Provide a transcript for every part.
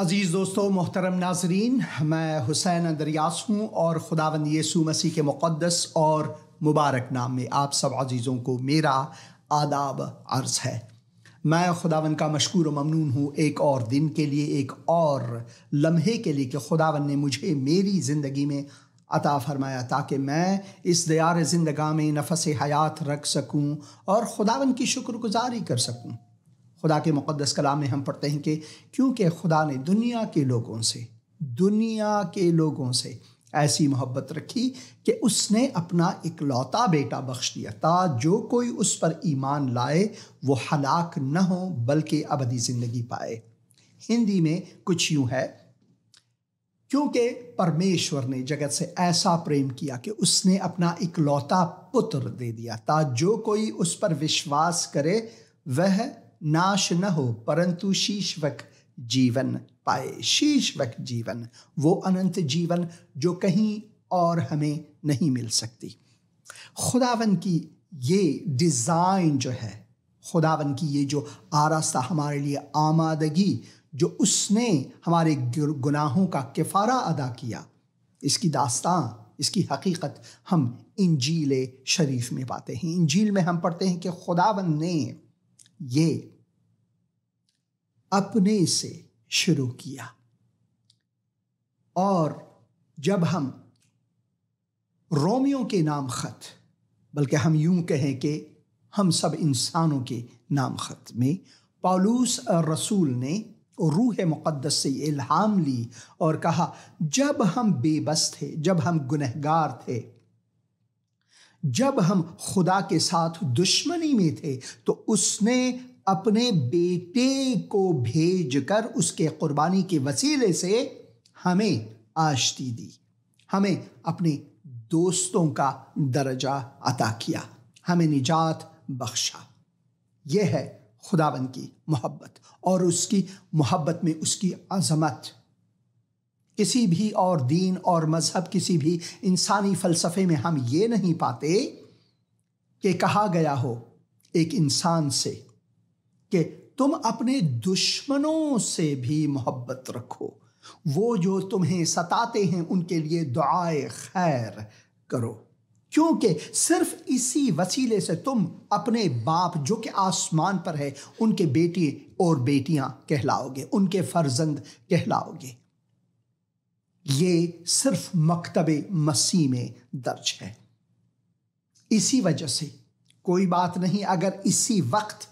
عزیز دوستو، محترم ناظرین، میں حسین اندریاس ہوں اور خداوند یسوع مسیح کے مقدس اور مبارک نام میں آپ سب عزیزوں کو میرا آداب عرض ہے۔ میں خداوند کا مشکور و ممنون ہوں ایک اور دن کے لیے، ایک اور لمحے کے لیے کہ خداوند نے مجھے میری زندگی میں عطا فرمایا تاکہ میں اس دیار زندگاہ میں نفس حیات رکھ سکوں اور خداوند کی شکر گزاری کر سکوں۔ خدا کے مقدس کلام میں ہم پڑھتے ہیں کہ کیونکہ خدا نے دنیا کے لوگوں سے ایسی محبت رکھی کہ اس نے اپنا اکلوتا بیٹا بخش دیا تا جو کوئی اس پر ایمان لائے وہ ہلاک نہ ہو بلکہ ابدی زندگی پائے۔ ہندی میں کچھ یوں ہے، کیونکہ پرمیشور نے جگت سے ایسا پریم کیا کہ اس نے اپنا اکلوتا پتر دے دیا تا جو کوئی اس پر وشواس کرے وہ ناش نہ ہو پرنتو شیشوک جیون پائے۔ شیشوک جیون، وہ اننت جیون جو کہیں اور ہمیں نہیں مل سکتی۔ خداوند کی یہ ڈیزائن جو ہے، خداوند کی یہ جو آراستہ ہمارے لیے آمادگی جو اس نے ہمارے گناہوں کا کفارہ ادا کیا، اس کی داستان، اس کی حقیقت ہم انجیل شریف میں پاتے ہیں۔ انجیل میں ہم پڑھتے ہیں کہ خداوند نے یہ اپنے سے شروع کیا، اور جب ہم رومیوں کے نام خط، بلکہ ہم یوں کہیں کہ ہم سب انسانوں کے نام خط میں پولس رسول نے روح مقدس سے الہام لی اور کہا جب ہم بے بس تھے، جب ہم گنہگار تھے، جب ہم خدا کے ساتھ دشمنی میں تھے تو اس نے اپنے بیٹے کو بھیج کر اس کے قربانی کے وسیلے سے ہمیں آشتی دی، ہمیں اپنے دوستوں کا درجہ عطا کیا، ہمیں نجات بخشا۔ یہ ہے خداوند کی محبت، اور اس کی محبت میں اس کی عظمت کسی بھی اور دین اور مذہب، کسی بھی انسانی فلسفے میں ہم یہ نہیں پاتے کہ کہا گیا ہو ایک انسان سے کہ تم اپنے دشمنوں سے بھی محبت رکھو، وہ جو تمہیں ستاتے ہیں ان کے لیے دعائے خیر کرو، کیونکہ صرف اسی وسیلے سے تم اپنے باپ جو کہ آسمان پر ہے ان کے بیٹے اور بیٹیاں کہلاؤ گے، ان کے فرزند کہلاؤ گے۔ یہ صرف مکتب مسیح میں درج ہے۔ اسی وجہ سے کوئی بات نہیں اگر اسی وقت،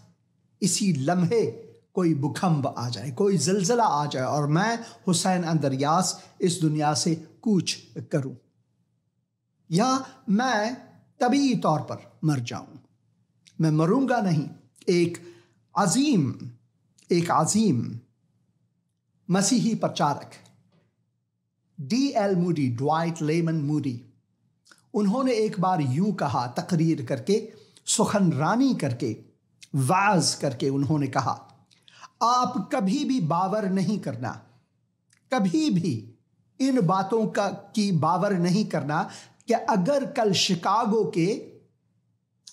اسی لمحے کوئی بھوکمپ آ جائے، کوئی زلزلہ آ جائے اور میں حسین اندریاس اس دنیا سے کوچ کروں، یا میں طبیعی طور پر مر جاؤں، میں مروں گا نہیں۔ ایک عظیم مسیحی پرچارک ڈوائٹ لیمن موڈی، انہوں نے ایک بار یوں کہا، تقریر کر کے، سخنرانی کر کے، وعظ کر کے انہوں نے کہا، آپ کبھی بھی باور نہیں کرنا، کبھی بھی ان باتوں کی باور نہیں کرنا کہ اگر کل شکاگو کے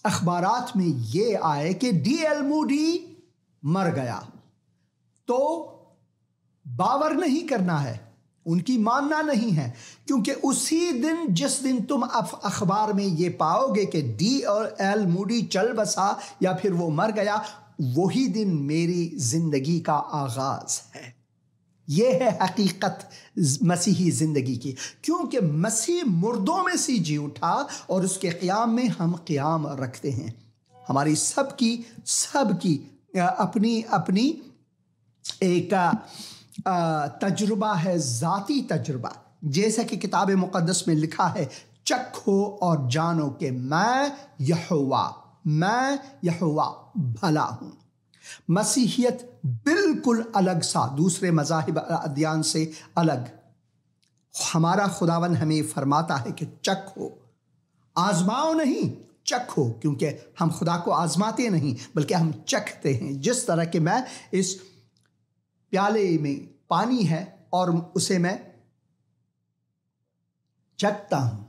اخبارات میں یہ آئے کہ ڈی ایل موڈی مر گیا تو باور نہیں کرنا ہے، ان کی ماننا نہیں ہے، کیونکہ اسی دن جس دن تم اخبار میں یہ پاؤ گے کہ ڈی ایل موڈی چل بسا یا پھر وہ مر گیا، وہی دن میری زندگی کا آغاز ہے۔ یہ ہے حقیقت مسیحی زندگی کی، کیونکہ مسیح مردوں میں سے جی اٹھا اور اس کے قیام میں ہم قیام رکھتے ہیں۔ ہماری سب کی اپنی ایک تجربہ ہے، ذاتی تجربہ، جیسا کہ کتاب مقدس میں لکھا ہے، چکھو اور جانو کہ میں یہوہ بھلا ہوں۔ مسیحیت بالکل الگ سا، دوسرے مذاہب ادیان سے الگ، ہمارا خداوند ہمیں فرماتا ہے کہ چکھو، آزماؤ نہیں، چکھو، کیونکہ ہم خدا کو آزماتے نہیں بلکہ ہم چکھتے ہیں۔ جس طرح کہ میں اس پیالے میں پانی ہے اور اسے میں چکھتا ہوں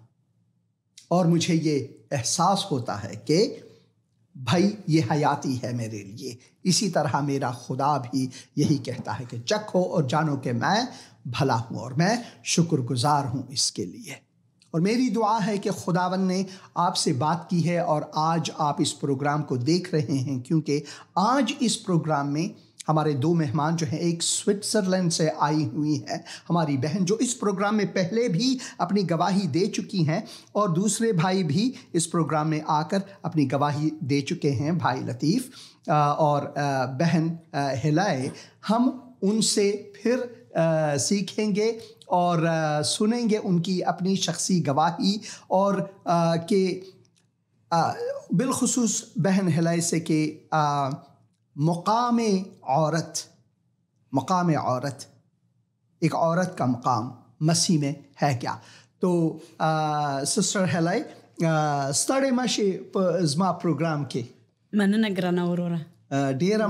اور مجھے یہ احساس ہوتا ہے کہ بھائی یہ حیاتی ہے میرے لیے. اسی طرح میرا خدا بھی یہی کہتا ہے کہ چکھو اور جانو کہ میں بھلا ہوں، اور میں شکر گزار ہوں اس کے لیے. اور میری دعا ہے کہ خداوند نے آپ سے بات کی ہے اور آج آپ اس پروگرام کو دیکھ رہے ہیں، کیونکہ آج اس پروگرام میں ہمارے 2 مہمان جو ہیں، ایک سوئٹزرلینڈ سے آئی ہوئی ہیں ہماری بہن جو اس پروگرام میں پہلے بھی اپنی گواہی دے چکی ہیں، اور دوسرے بھائی بھی اس پروگرام میں آ کر اپنی گواہی دے چکے ہیں، بھائی لطیف اور بہن ہلائے. ہم ان سے پھر سیکھیں گے اور سنیں گے ان کی اپنی شخصی گواہی، اور کہ بالخصوص بہن ہلائے سے کہ مقام عورت ایک عورت کا مقام مسیح میں ہے کیا. تو سسٹر ہلائے ستړې مشي په زما پروگرام کې. مننه ګرانه اورورا. ډیره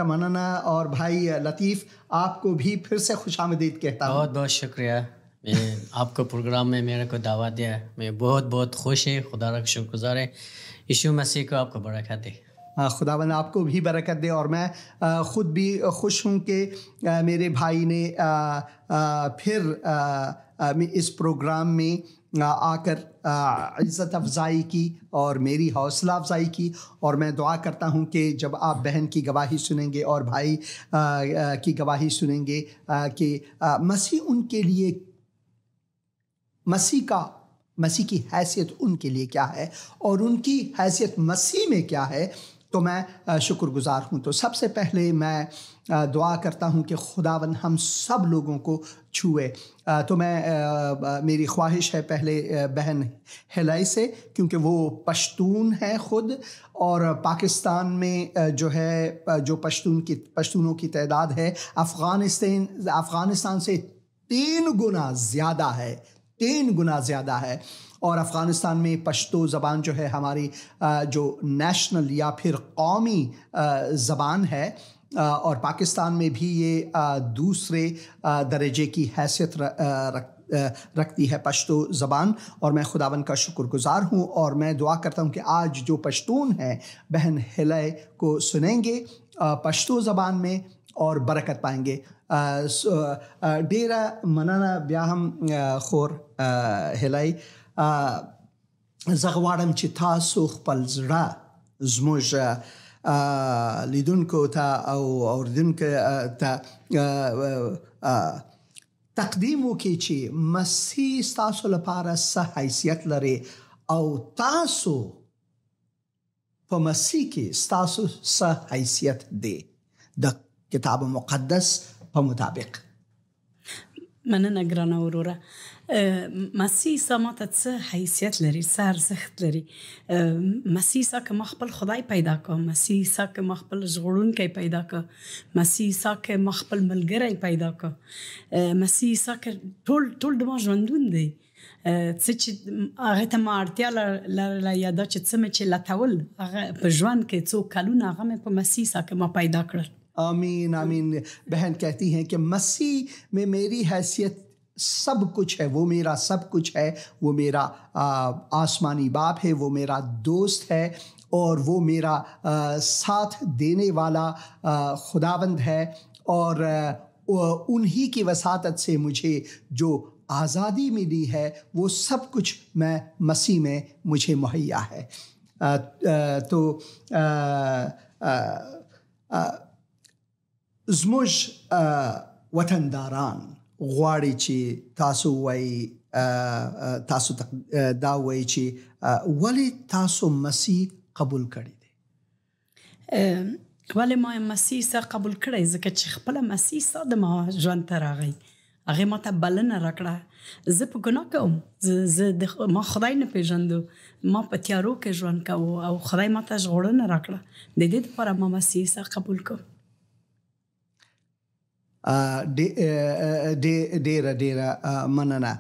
مننه. اور بھائی لطیف آپ کو بھی پھر سے خوش آمدید کہتا ہوں. بہت بہت شکریہ، میں آپ کو پروگرام میں میرے کو دعوت دیا ہے. میں بہت بہت خوش ہے، خدا کا شکر گزار ہے. یسوع مسیح کو آپ کو برکت دے. خداوند آپ کو بھی برکت دے. اور میں خود بھی خوش ہوں کہ میرے بھائی نے پھر اس پروگرام میں آ کر عزت افزائی کی اور میری حوصلہ افزائی کی. اور میں دعا کرتا ہوں کہ جب آپ بہن کی گواہی سنیں گے اور بھائی کی گواہی سنیں گے کہ مسیح ان کے لیے، مسیح کی حیثیت ان کے لیے کیا ہے اور ان کی حیثیت مسیح میں کیا ہے، تو میں شکر گزار ہوں. تو سب سے پہلے میں دعا کرتا ہوں کہ خداوند ہم سب لوگوں کو چھوئے. تو میری خواہش ہے پہلے بہن ہلائی سے، کیونکہ وہ پشتون ہے خود، اور پاکستان میں جو پشتونوں کی تعداد ہے افغانستان سے 3 گنا زیادہ ہے. اور افغانستان میں پشتو زبان جو ہے ہماری جو نیشنل یا پھر قومی زبان ہے، اور پاکستان میں بھی یہ دوسرے درجے کی حیثیت رکھتی ہے پشتو زبان. اور میں خداوند کا شکر گزار ہوں، اور میں دعا کرتا ہوں کہ آج جو پشتون ہیں بہن ہلائے کو سنیں گے پشتو زبان میں اور برکت پائیں گے. ډیره مننه. بیا هم خور هلای زه غواړم چې تاسو خپل زړه زموږ لیدونکو ته او اوریدونکو ته تقدیم وکړي چې مسیح ستاسو لپاره څه حیثیت لري او تاسو په مسیح کې ستاسو څه حیثیت دی د کتاب مقدس په مطابق. مننه ګرانه اورورا. مسیح سماته څه حیثیت لري، څه ارزښت لري. مسیح سا که ما خپل خدای پیدا که، مسیح سا که ما خپل ژغورونکی پیدا که، مسیح سا که ما خپل ملګری پیدا که، مسیح سا که ټول د ما ژوندون دی. څه چې هغې ته ما اړتیا لرله یا دا چې څه مې چې لټول هغه په ژوند کې څو کلونه هغه مې په مسیح سا که ما پیدا کړل. آمین آمین. بہن کہتی ہیں کہ مسیح میں میری حیثیت سب کچھ ہے، وہ میرا سب کچھ ہے، وہ میرا آسمانی باپ ہے، وہ میرا دوست ہے، اور وہ میرا ساتھ دینے والا خداوند ہے. اور انہی کی وساطت سے مجھے جو آزادی ملی ہے وہ سب کچھ میں مسیح میں مجھے مہیا ہے. تو زموږ وطنداران غواړي چې تاسو وایي، تاسو دا وایي چې ولې تاسو مسیح قبول کړی دی؟ ولې ما مسیح سره قبول کړی؟ ځکه چې خپله مسیح سره د ما ژوند ته راغی، هغې ما ته بلنه راکړه. زه په ګناه کوم، ما خدای نه پېژندو، ما په تیارو کې ژوند کوو او خدای ما ته ژغورنه راکړه. د دې دپاره ما مسیح سره قبول کوم. ډیره مننه.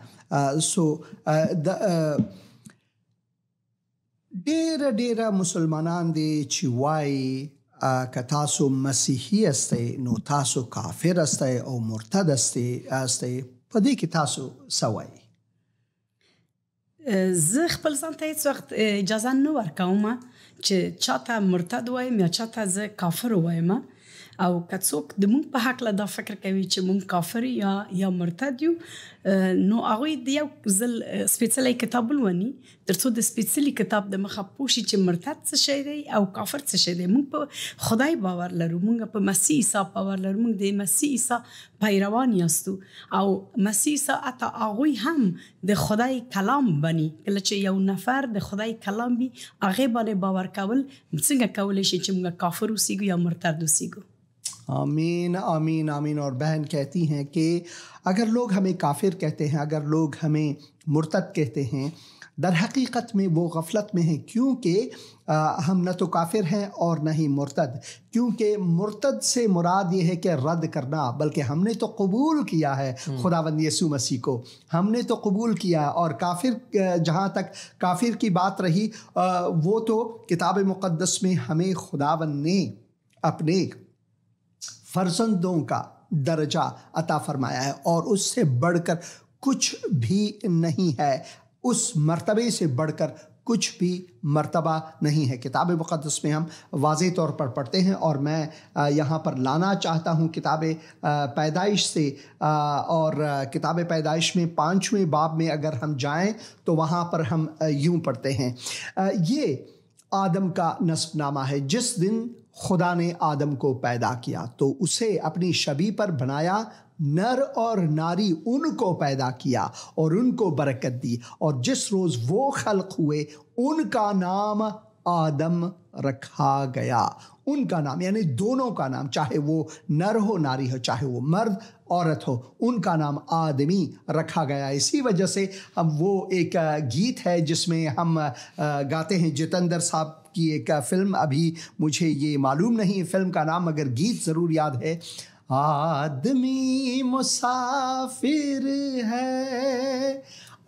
سو ډیره مسلمانان دي چې وایي که تاسو مسیحي استئ نو تاسو کافر استئ او مرتد استئ. په دې کې تاسو څه وایي؟ زه خپل ځان ته هېڅ وخت اجازه نه ورکوم چې چاته مرتد وایم یا چاته زه کافر وایم، او که څوک د مونږ په هکله دا فکر کوي چې مونږ کافر یا مرتد یو، نو هغوی د یو ځل سپېڅلی کتاب ولولي تر څو د سپېڅلي کتاب د مخه پوه شي چې مرتد څه شی دی او کافر څه شی دی. مونږ په خدای باور لرو، مونږ په مسیح عیسی باور لرو، مونږ د مسیح عیسی پیروان یاستو، او مسیح عیسی حتی هغوی هم د خدای کلام بني. کله چې یو نفر د خدای کلام وي هغې باندې باور کول څنګه کولی شي چې مونږ کافر اوسیږو یا مرتد اوسیږو؟ آمین آمین آمین. اور بہن کہتی ہیں کہ اگر لوگ ہمیں کافر کہتے ہیں، اگر لوگ ہمیں مرتد کہتے ہیں، در حقیقت میں وہ غفلت میں ہیں، کیونکہ ہم نہ تو کافر ہیں اور نہ ہی مرتد. کیونکہ مرتد سے مراد یہ ہے کہ رد کرنا، بلکہ ہم نے تو قبول کیا ہے خداوند یسوع مسیح کو، ہم نے تو قبول کیا. اور کافر، جہاں تک کافر کی بات رہی، وہ تو کتاب مقدس میں ہمیں خداوند نے اپنے فرزندوں کا درجہ عطا فرمایا ہے، اور اس سے بڑھ کر کچھ بھی نہیں ہے، اس مرتبے سے بڑھ کر کچھ بھی مرتبہ نہیں ہے. کتاب مقدس میں ہم واضح طور پر پڑھتے ہیں، اور میں یہاں پر لانا چاہتا ہوں کتاب پیدائش سے، اور کتاب پیدائش میں 5ویں باب میں اگر ہم جائیں تو وہاں پر ہم یوں پڑھتے ہیں. یہ آدم کا نسب نامہ ہے. جس دن خدا نے آدم کو پیدا کیا تو اسے اپنی شبیہ پر بنایا، نر اور ناری ان کو پیدا کیا اور ان کو برکت دی، اور جس روز وہ خلق ہوئے ان کا نام آدم رکھا گیا. ان کا نام یعنی دونوں کا نام، چاہے وہ نر ہو ناری ہو، چاہے وہ مرد عورت ہو، ان کا نام آدمی رکھا گیا. اسی وجہ سے ہم وہ ایک گیت ہے جس میں ہم گاتے ہیں، جتندر صاحب کی ایک فلم، ابھی مجھے یہ معلوم نہیں فلم کا نام، مگر گیت ضرور یاد ہے. آدمی مسافر ہے،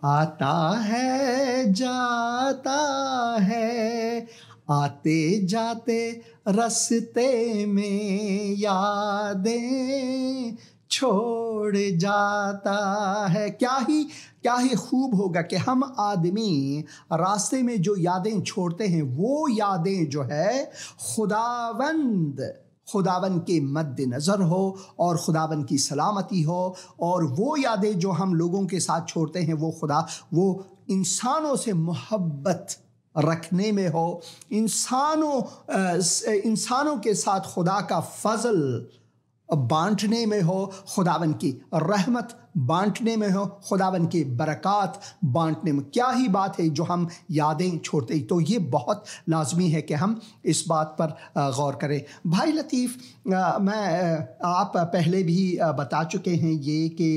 آتا ہے جاتا ہے، آتے جاتے رستے میں یادیں چھوڑ جاتا ہے. کیا ہی خوب ہوگا کہ ہم آدمی راستے میں جو یادیں چھوڑتے ہیں، وہ یادیں جو ہے خداوند کے مد نظر ہو اور خداوند کی سلامتی ہو. اور وہ یادیں جو ہم لوگوں کے ساتھ چھوڑتے ہیں وہ انسانوں سے محبت رکھنے میں ہو، انسانوں کے ساتھ خدا کا فضل بانٹنے میں ہو، خداوند کی رحمت بانٹنے میں ہو، خداوند کی برکات بانٹنے میں. کیا ہی بات ہے جو ہم یادیں چھوڑتے ہیں. تو یہ بہت لازمی ہے کہ ہم اس بات پر غور کریں. بھائی لطیف، آپ پہلے بھی بتا چکے ہیں یہ کہ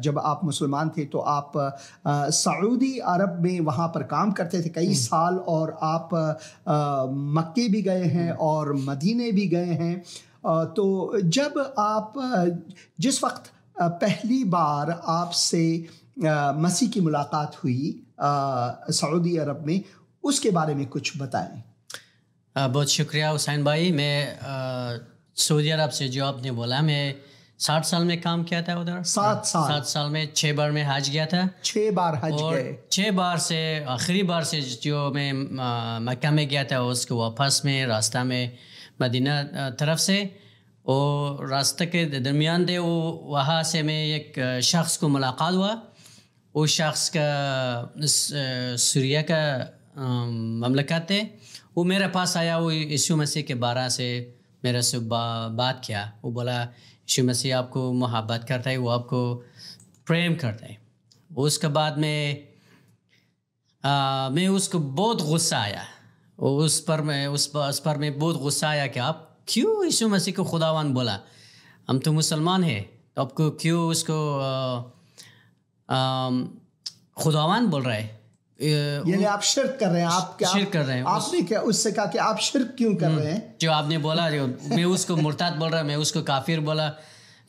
جب آپ مسلمان تھے تو آپ سعودی عرب میں وہاں پر کام کرتے تھے کئی سال، اور آپ مکے بھی گئے ہیں اور مدینے بھی گئے ہیں. تو جب آپ جس وقت پہلی بار آپ سے مسیح کی ملاقات ہوئی سعودی عرب میں، اس کے بارے میں کچھ بتائیں. بہت شکریہ حسین بھائی. میں سعودی عرب سے جو آپ نے بولا، میں 60 سال میں کام کیا تھا ادھر. 7 سال میں 6 بار میں حج گیا تھا. 6 بار حج گئے. 6 بار سے آخری بار سے جو میں مکہ میں گیا تھا، اس کے واپس میں راستہ میں مدینہ طرف سے، اور راستہ کے درمیان دے وہاں سے میں ایک شخص کو ملاقات ہوا. اس شخص کا سوریہ کا مملکت ہے. وہ میرے پاس آیا، وہ یسوع مسیح کے بارے سے میرے سے بات کیا. وہ بولا یسوع مسیح آپ کو محبت کرتا ہے، وہ آپ کو پریم کرتا ہے. اس کے بعد میں اس کو بہت غصہ آیا، اس پر میں بہت غصہ آیا کہ آپ کیوں یسوع مسیح کو خداوند بولا؟ ہم تو مسلمان ہیں، تو آپ کو کیوں اس کو خداوند بول رہے ہیں؟ یعنی آپ شرک کر رہے ہیں. آپ شرک کر رہے ہیں. آپ نے کیا اس سے کہا کہ آپ شرک کیوں کر رہے ہیں؟ جو آپ نے بولا، میں اس کو مرتد بول رہا، میں اس کو کافر بولا.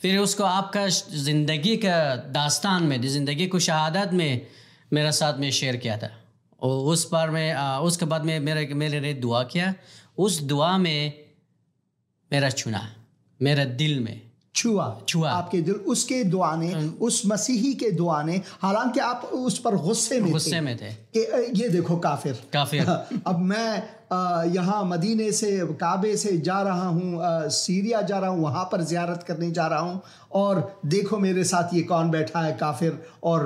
پھر اس کو آپ کا زندگی کا داستان میں، زندگی کو شہادت میں میرے ساتھ میں شیئر کیا تھا. اور اس بار میں اس کے بعد میں میرے لیے دعا کیا. اس دعا میں میرا چنا، میرے دل میں چھوا آپ کے دل، اس کے دعا نے، اس مسیحی کے دعا نے، حالانکہ آپ اس پر غصے میں تھے کہ یہ دیکھو کافر اب میں یہاں مدینے سے کعبے سے جا رہا ہوں، سیریا جا رہا ہوں، وہاں پر زیارت کرنے جا رہا ہوں، اور دیکھو میرے ساتھ یہ کون بیٹھا ہے کافر اور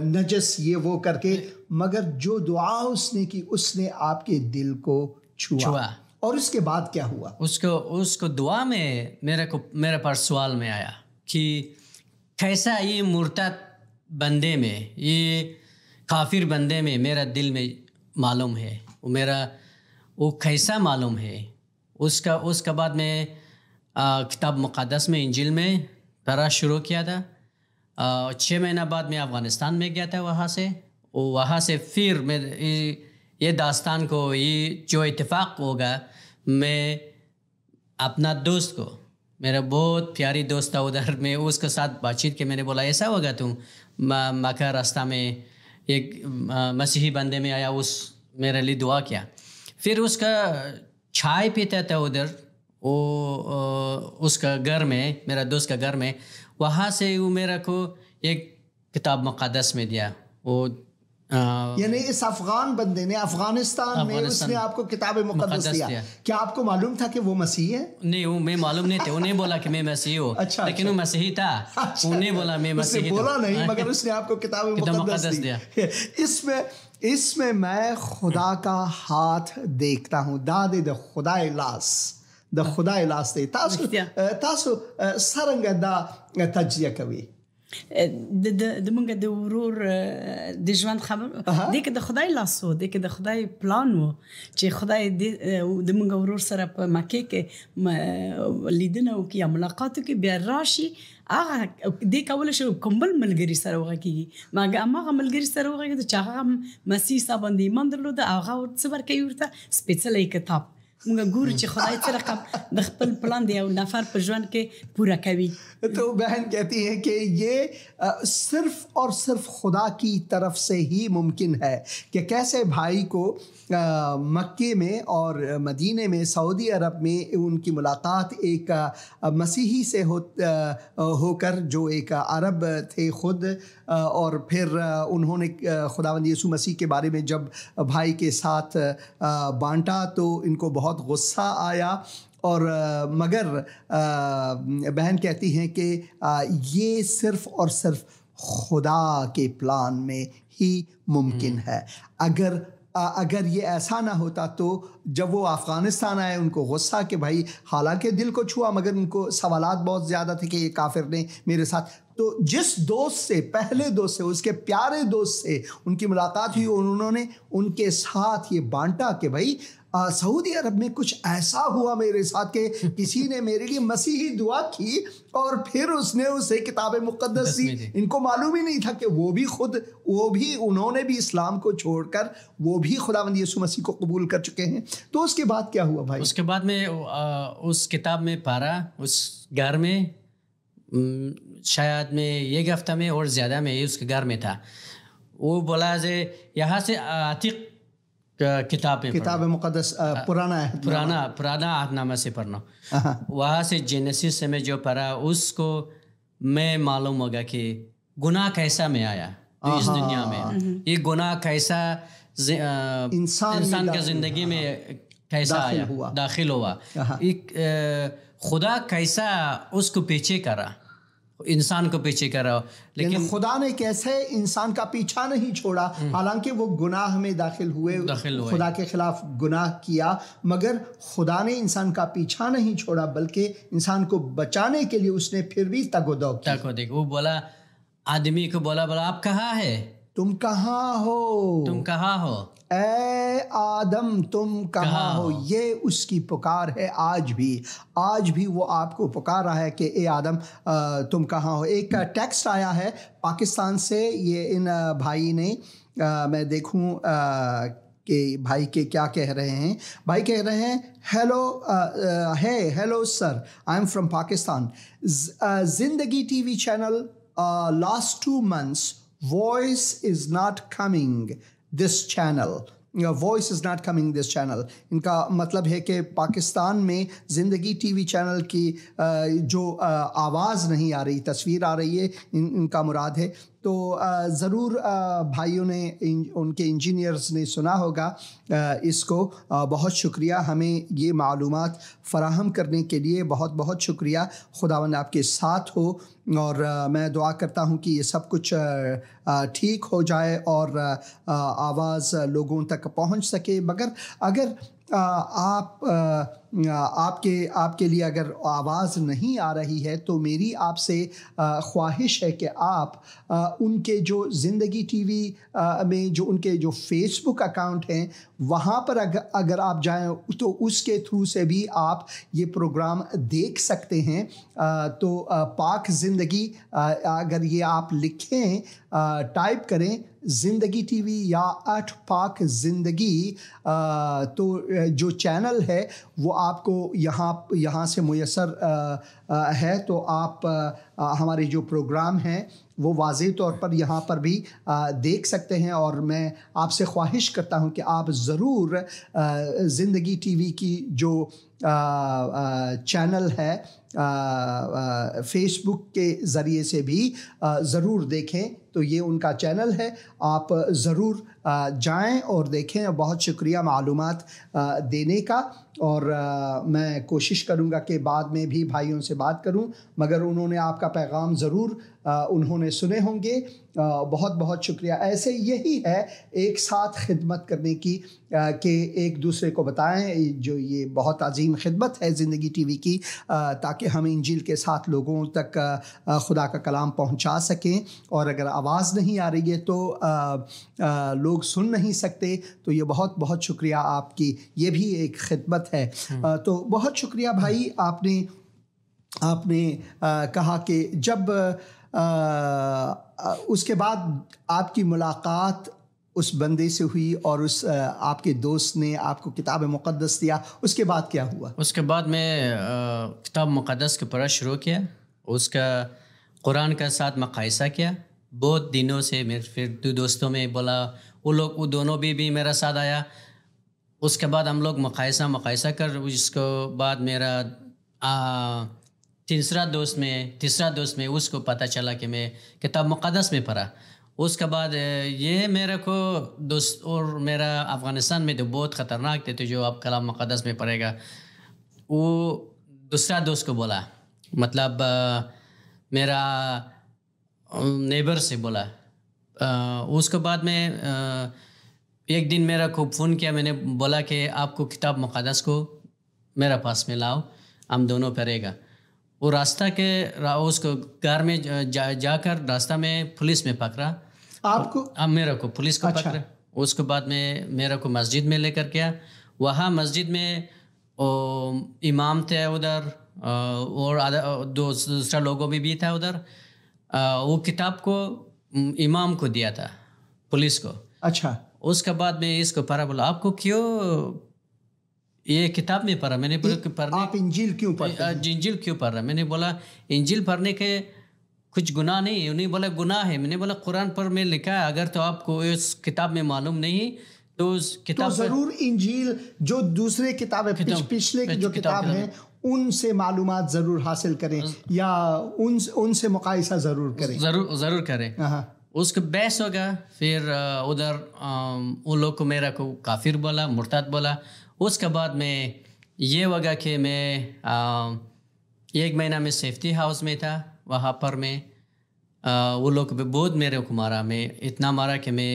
نجس یہ وہ کر کے، مگر جو دعا اس نے کی اس نے آپ کے دل کو چھوا۔ اور اس کے بعد کیا ہوا؟ اس کو دعا میں میرے پاس سوال میں آیا کہ کیسا یہ مرتد بندے میں، یہ کافر بندے میں میرا دل میں معلوم ہے، وہ کیسا معلوم ہے؟ اس کا بعد میں کتاب مقدس میں انجیل میں پڑھنا شروع کیا تھا۔ 6 مہینہ بعد میں افغانستان میں گیا تھا، وہاں سے پھر میں یہ داستان کو، یہ جو اتفاق ہوگا، میں اپنا دوست کو، میرا بہت پیاری دوست تھا ادھر، میں اس کے ساتھ بات چیت کے میں نے بولا ایسا ہوگا تم مکہ راستہ میں ایک مسیحی بندے میں آیا، اس میرے لیے دعا کیا۔ پھر اس کا چائے پیتا تھا ادھر، اس کا گھر میں، میرا دوست کا گھر میں، وہاں سے وہ میرا کو ایک کتاب مقدس میں دیا۔ وہ یعنی اس افغان بندے نے افغانستان میں اس نے آپ کو کتاب مقدس دیا۔ کیا آپ کو معلوم تھا کہ وہ مسیحی ہے؟ نہیں، وہ میں معلوم نہیں تھا، انہیں بولا کہ میں مسیحی ہوں، لیکن وہ مسیحی تھا، انہیں بولا میں مسیحی ہوں، بولا نہیں، مگر اس نے آپ کو کتاب مقدس دیا۔ اس میں میں خدا کا ہاتھ دیکھتا ہوں، دادے دا خدای لاس دے تاسو سرنګ دا تجزیه کوي د مونږ د ورور د ژوند خبر دې کې د خدای لاس و، دې کې د خدای پلان و چې خدای د مونږ ورور سره په مکه کې لیدنه وکړي یا ملاقات وکړي، بیا راشي هغه دې کولی شي کوم بل ملګري سره وغږېږي، هماغه ملګري سره وغږېږي چې هغه مسیح صاحب باندې ایمان درلوده، هغه څه ورکوي ورته؟ سپېڅلی کتاب. مونږ ګورو چې خدای څه رقم د خپل پلان د یو نفر په ژوند کې پورا کوي. تو بہن کہتی ہے کہ یہ صرف اور صرف خدا کی طرف سے ہی ممکن ہے کہ کیسے بھائی کو مکے میں اور مدینے میں، سعودی عرب میں ان کی ملاقات ایک مسیحی سے ہو کر، جو ایک عرب تھے خود، اور پھر انہوں نے خداوند یسوع مسیح کے بارے میں جب بھائی کے ساتھ بانٹا تو ان کو بہت غصہ آیا، اور مگر بہن کہتی ہیں کہ یہ صرف اور صرف خدا کے پلان میں ہی ممکن ہے۔ اگر یہ ایسا نہ ہوتا تو جب وہ افغانستان آئے ان کو غصہ کہ بھائی، حالانکہ دل کو چھوا مگر ان کو سوالات بہت زیادہ تھے کہ یہ کافر نے میرے ساتھ، تو جس دوست سے، پہلے دوست سے، اس کے پیارے دوست سے ان کی ملاقات ہوئی، انہوں نے ان کے ساتھ یہ بانٹا کہ بھائی سعودی عرب میں کچھ ایسا ہوا میرے ساتھ کہ کسی نے میرے لیے مسیحی دعا کی اور پھر اس نے اسے کتاب مقدس دی۔ ان کو معلوم ہی نہیں تھا کہ وہ بھی انہوں نے بھی اسلام کو چھوڑ کر وہ بھی خداوند یسوع مسیح کو قبول کر چکے ہیں۔ تو اس کے بعد کیا ہوا بھائی؟ اس کے بعد میں اس کتاب میں پڑھا، اس گھر میں شاید میں ایک ہفتہ میں اور زیادہ میں اس کے گھر میں تھا، وہ بولا یہاں سے عتیق کتاب مقدس پرانا عہد نامہ سے پڑھنا، وہاں سے جینیسس سے میں جو پڑھا اس کو میں معلوم ہوگا کہ گناہ کیسا میں آیا اس دنیا میں، یہ گناہ کیسا انسان کا زندگی میں کیسا آیا، داخل ہوا، خدا کیسا اس کو پیچھے کرا، انسان کو پیچھے کرا، لیکن خدا نے کیسے انسان کا پیچھا نہیں چھوڑا، حالانکہ وہ گناہ میں داخل ہوئے، خدا کے خلاف گناہ کیا، مگر خدا نے انسان کا پیچھا نہیں چھوڑا بلکہ انسان کو بچانے کے لیے اس نے پھر بھی تگ و دو کی۔ وہ بولا، آدمی کو بولا آپ کہاں ہے، تم کہاں ہو، اے آدم تم کہاں ہو، یہ اس کی پکار ہے آج بھی وہ آپ کو پکار رہا ہے کہ اے آدم تم کہاں ہو۔ ایک ٹیکسٹ آیا ہے پاکستان سے، یہ ان بھائی نے، میں دیکھوں کہ بھائی کے کیا کہہ رہے ہیں۔ بھائی کہہ رہے ہیں، hello sir, I am from Pakistan, Zindagi TV وی چینل last 2 months voice is not coming this channel, voice is not coming this channel. ان کا مطلب ہے کہ پاکستان میں زندگی ٹی وی چینل کی جو آواز نہیں آ رہی, تصویر آ رہی ہے, ان کا مراد ہے. تو ضرور بھائیوں نے, ان کے انجینئرز نے سنا ہوگا اس کو. بہت شکریہ ہمیں یہ معلومات فراہم کرنے کے لیے, بہت بہت شکریہ. خداوند آپ کے ساتھ ہو, اور میں دعا کرتا ہوں کہ یہ سب کچھ ٹھیک ہو جائے اور آواز لوگوں تک پہنچ سکے. مگر اگر آپ کے لیے اگر آواز نہیں آ رہی ہے تو میری آپ سے خواہش ہے کہ آپ ان کے جو زندگی ٹی وی میں جو ان کے جو فیس بک اکاؤنٹ ہیں وہاں پر اگر آپ جائیں تو اس کے تھرو سے بھی آپ یہ پروگرام دیکھ سکتے ہیں. تو پاک زندگی اگر یہ آپ لکھیں, ٹائپ کریں زندگی ٹی وی یا @پاک زندگی, تو جو چینل ہے وہ آپ کو یہاں سے میسر ہے. تو آپ ہمارے جو پروگرام ہیں وہ واضح طور پر یہاں پر بھی دیکھ سکتے ہیں. اور میں آپ سے خواہش کرتا ہوں کہ آپ ضرور زندگی ٹی وی کی جو چینل ہے فیس بک کے ذریعے سے بھی ضرور دیکھیں. تو یہ ان کا چینل ہے, آپ ضرور جائیں اور دیکھیں. بہت شکریہ معلومات دینے کا, اور میں کوشش کروں گا کہ بعد میں بھی بھائیوں سے بات کروں, مگر انہوں نے آپ کا پیغام ضرور انہوں نے سنے ہوں گے. بہت بہت شکریہ. ایسے یہی ہے ایک ساتھ خدمت کرنے کی, کہ ایک دوسرے کو بتائیں. جو یہ بہت عظیم خدمت ہے زندگی ٹی وی کی, تاکہ ہم انجیل کے ساتھ لوگوں تک خدا کا کلام پہنچا سکیں. اور اگر آواز نہیں آ رہی ہے تو لوگ سن نہیں سکتے, تو یہ بہت بہت شکریہ آپ کی, یہ بھی ایک خدمت ہے. تو بہت شکریہ بھائی. آپ نے کہا کہ جب اس کے بعد آپ کی ملاقات اس بندے سے ہوئی اور اس آپ کے دوست نے آپ کو کتاب مقدس دیا, اس کے بعد کیا ہوا؟ اس کے بعد میں کتاب مقدس کو پڑھنا شروع کیا, اس کا قرآن کے ساتھ مقایسہ کیا. بہت دنوں سے پھر دوستوں میں بولا, وہ دونوں بھی میرا ساتھ آیا. اس کے بعد ہم لوگ مقایسہ کر, اس کو بعد میرا تیسرا دوست میں اس کو پتہ چلا کہ میں کتاب مقدس میں پڑھا. اس کے بعد یہ میرے کو دوست اور میرا افغانستان میں تو بہت خطرناک تھے, تو جو آپ کلام مقدس میں پڑھے گا, وہ دوسرا دوست کو بولا, مطلب میرا نیبر سے بولا. اس کے بعد میں ایک دن میرا کو فون کیا, میں نے بولا کہ آپ کو کتاب مقدس کو میرا پاس میں لاؤ, ہم دونوں پڑھے گا. وہ راستہ کے اس کو گھر میں جا کر راستہ میں پولیس میں پکڑا. آپ کو؟ میرا کو پولیس کو پکڑا. اس کے بعد میں میرا کو مسجد میں لے کر گیا. وہاں مسجد میں امام تھے ادھر, اور دوسرا لوگوں بھی تھا ادھر. وہ کتاب کو امام کو دیا تھا, پولیس کو. اچھا. اس کے بعد میں اس کو پڑھا, بولا آپ کو کیوں یہ کتاب میں پڑھا؟ میں نے بولا کہ پڑھنے, آپ انجیل کیوں پڑھتے ہیں؟ انجیل کیوں پڑھ رہا؟ میں نے بولا انجیل پڑھنے کے کچھ گناہ نہیں. انہیں بولا گناہ ہے. میں نے بولا قرآن پر میں لکھا ہے, اگر تو آپ کو اس کتاب میں معلوم نہیں تو اس کتاب تو ضرور انجیل جو دوسرے کتابیں پچھلے جو کتاب ہیں ان سے معلومات ضرور حاصل کریں, یا ان سے مقایسہ ضرور کریں. ضرور کریں. اس کو بحث ہوگا. پھر ادھر ان لوگ کو میرا کو کافر بولا, مرتد بولا. اس کے بعد میں یہ ہوگا کہ میں 1 مہینہ میں سیفٹی ہاؤس میں تھا. وہاں پر میں وہ لوگ بہت میرے کو مارا. میں اتنا مارا کہ میں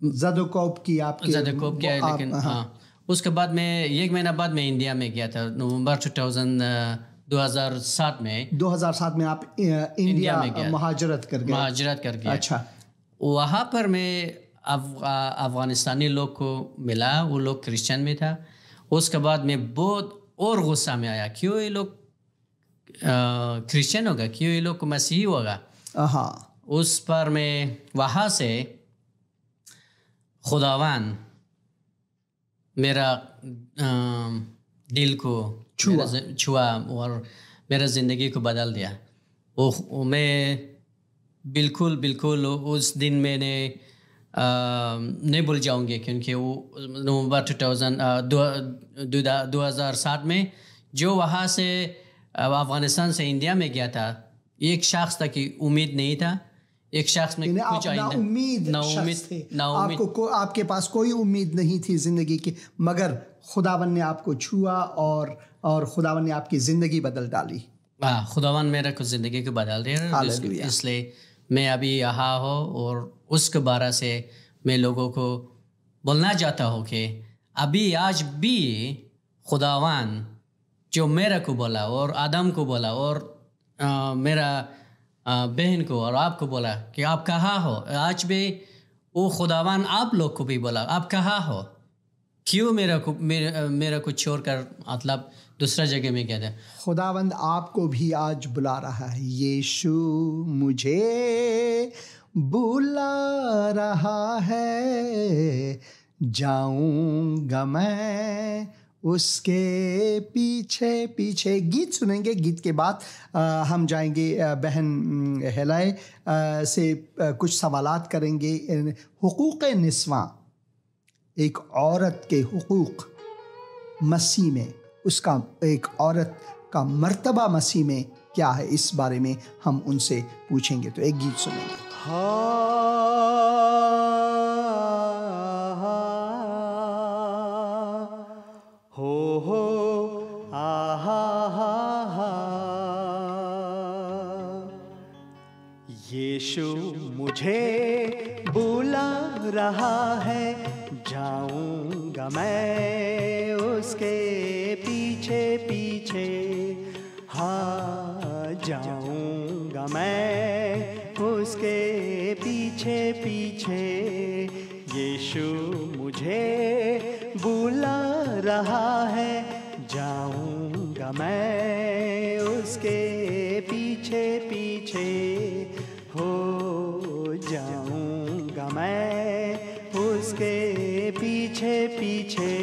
زد و کوب کیا. لیکن ہاں. اس کے بعد میں 1 مہینہ بعد میں انڈیا میں گیا تھا. نومبر 2007 میں آپ انڈیا میں مہاجرت کر گئے. اچھا. وہاں پر میں افغانستانی لوگ کو ملا. وہ لوگ کرسچن میں تھا. اس کے بعد میں بہت اور غصہ میں آیا, کیوں یہ لوگ کرسچن ہوگا, کیوں یہ لوگ کو مسیحی ہوگا. اس پر میں وہاں سے خداوند میرا دل کو چھوا اور میرا زندگی کو بدل دیا. میں بالکل اس دن میں نے نہیں بھول جاؤں گے، کیونکہ وہ نومبر 2007 میں جو وہاں سے افغانستان سے انڈیا میں گیا تھا، ایک شخص تک کی امید نہیں تھا، ایک شخص میں کچھ آپ کے پاس کوئی امید نہیں تھی زندگی کی، مگر خداوند نے آپ کو چھوا اور خداوند نے آپ کی زندگی بدل ڈالی. خداوند میرا کو زندگی کو بدل دیا، اس لیے میں ابھی یہاں ہوں. اور اس کے بارے سے میں لوگوں کو بولنا چاہتا ہوں کہ ابھی آج بھی خداوند جو میرا کو بولا اور آدم کو بولا اور میرا بہن کو اور آپ کو بولا کہ آپ کہاں ہو، آج بھی وہ خداوند آپ لوگ کو بھی بولا آپ کہاں ہو، کیوں میرا کو چھوڑ کر مطلب دوسرا جگہ میں گیا تھا. خداوند آپ کو بھی آج بلا رہا ہے. یشو مجھے بلا رہا ہے، جاؤں گا میں اس کے پیچھے پیچھے. گیت سنیں گے، گیت کے بعد ہم جائیں گے بہن ہیلائے سے کچھ سوالات کریں گے. حقوق نسواں، ایک عورت کے حقوق مسیح میں، اس کا ایک عورت کا مرتبہ مسیح میں کیا ہے، اس بارے میں ہم ان سے پوچھیں گے. تو ایک گیت سنیں گے. یشو مجھے بلا رہا ہے، جاؤں گا میں اس کے پیچھے پیچھے. ہاں جاؤں گا میں اس کے پیچھے پیچھے. یشو مجھے بلا رہا ہے، جاؤں گا میں اس کے پیچھے پیچھے. ہو جاؤں گا میں اس کے پیچھے پیچھے.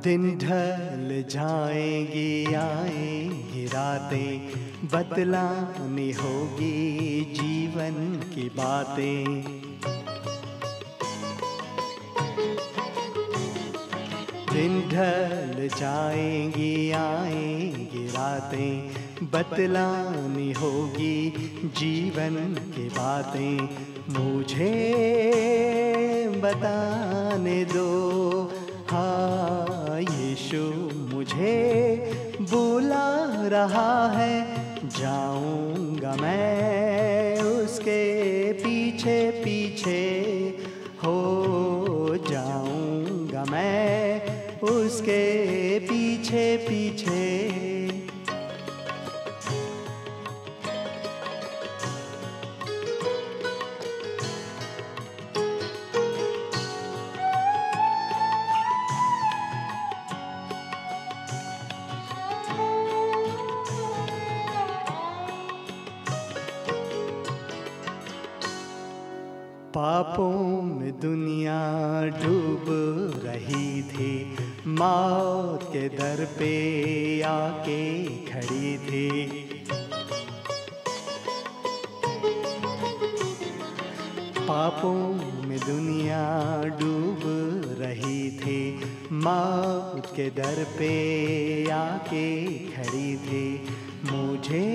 دن ڈھل جائیں گی، آئیں گی راتیں، بتلانی ہوگی جیون کی باتیں. دن ڈھل جائیں گی، آئیں گی راتیں، بتلانی ہوگی جیون کی باتیں. مجھے بتانے دو، ہاں یشو مجھے بلا رہا ہے، جاؤں گا میں اس کے پیچھے پیچھے. ہو جاؤں گا میں اس کے پیچھے پیچھے. پاپوں میں دنیا ڈوب رہی تھی، موت کے در پہ آ کے کھڑی تھی. پاپوں میں دنیا ڈوب رہی تھی، موت کے در پہ آ کے کھڑی تھی. مجھے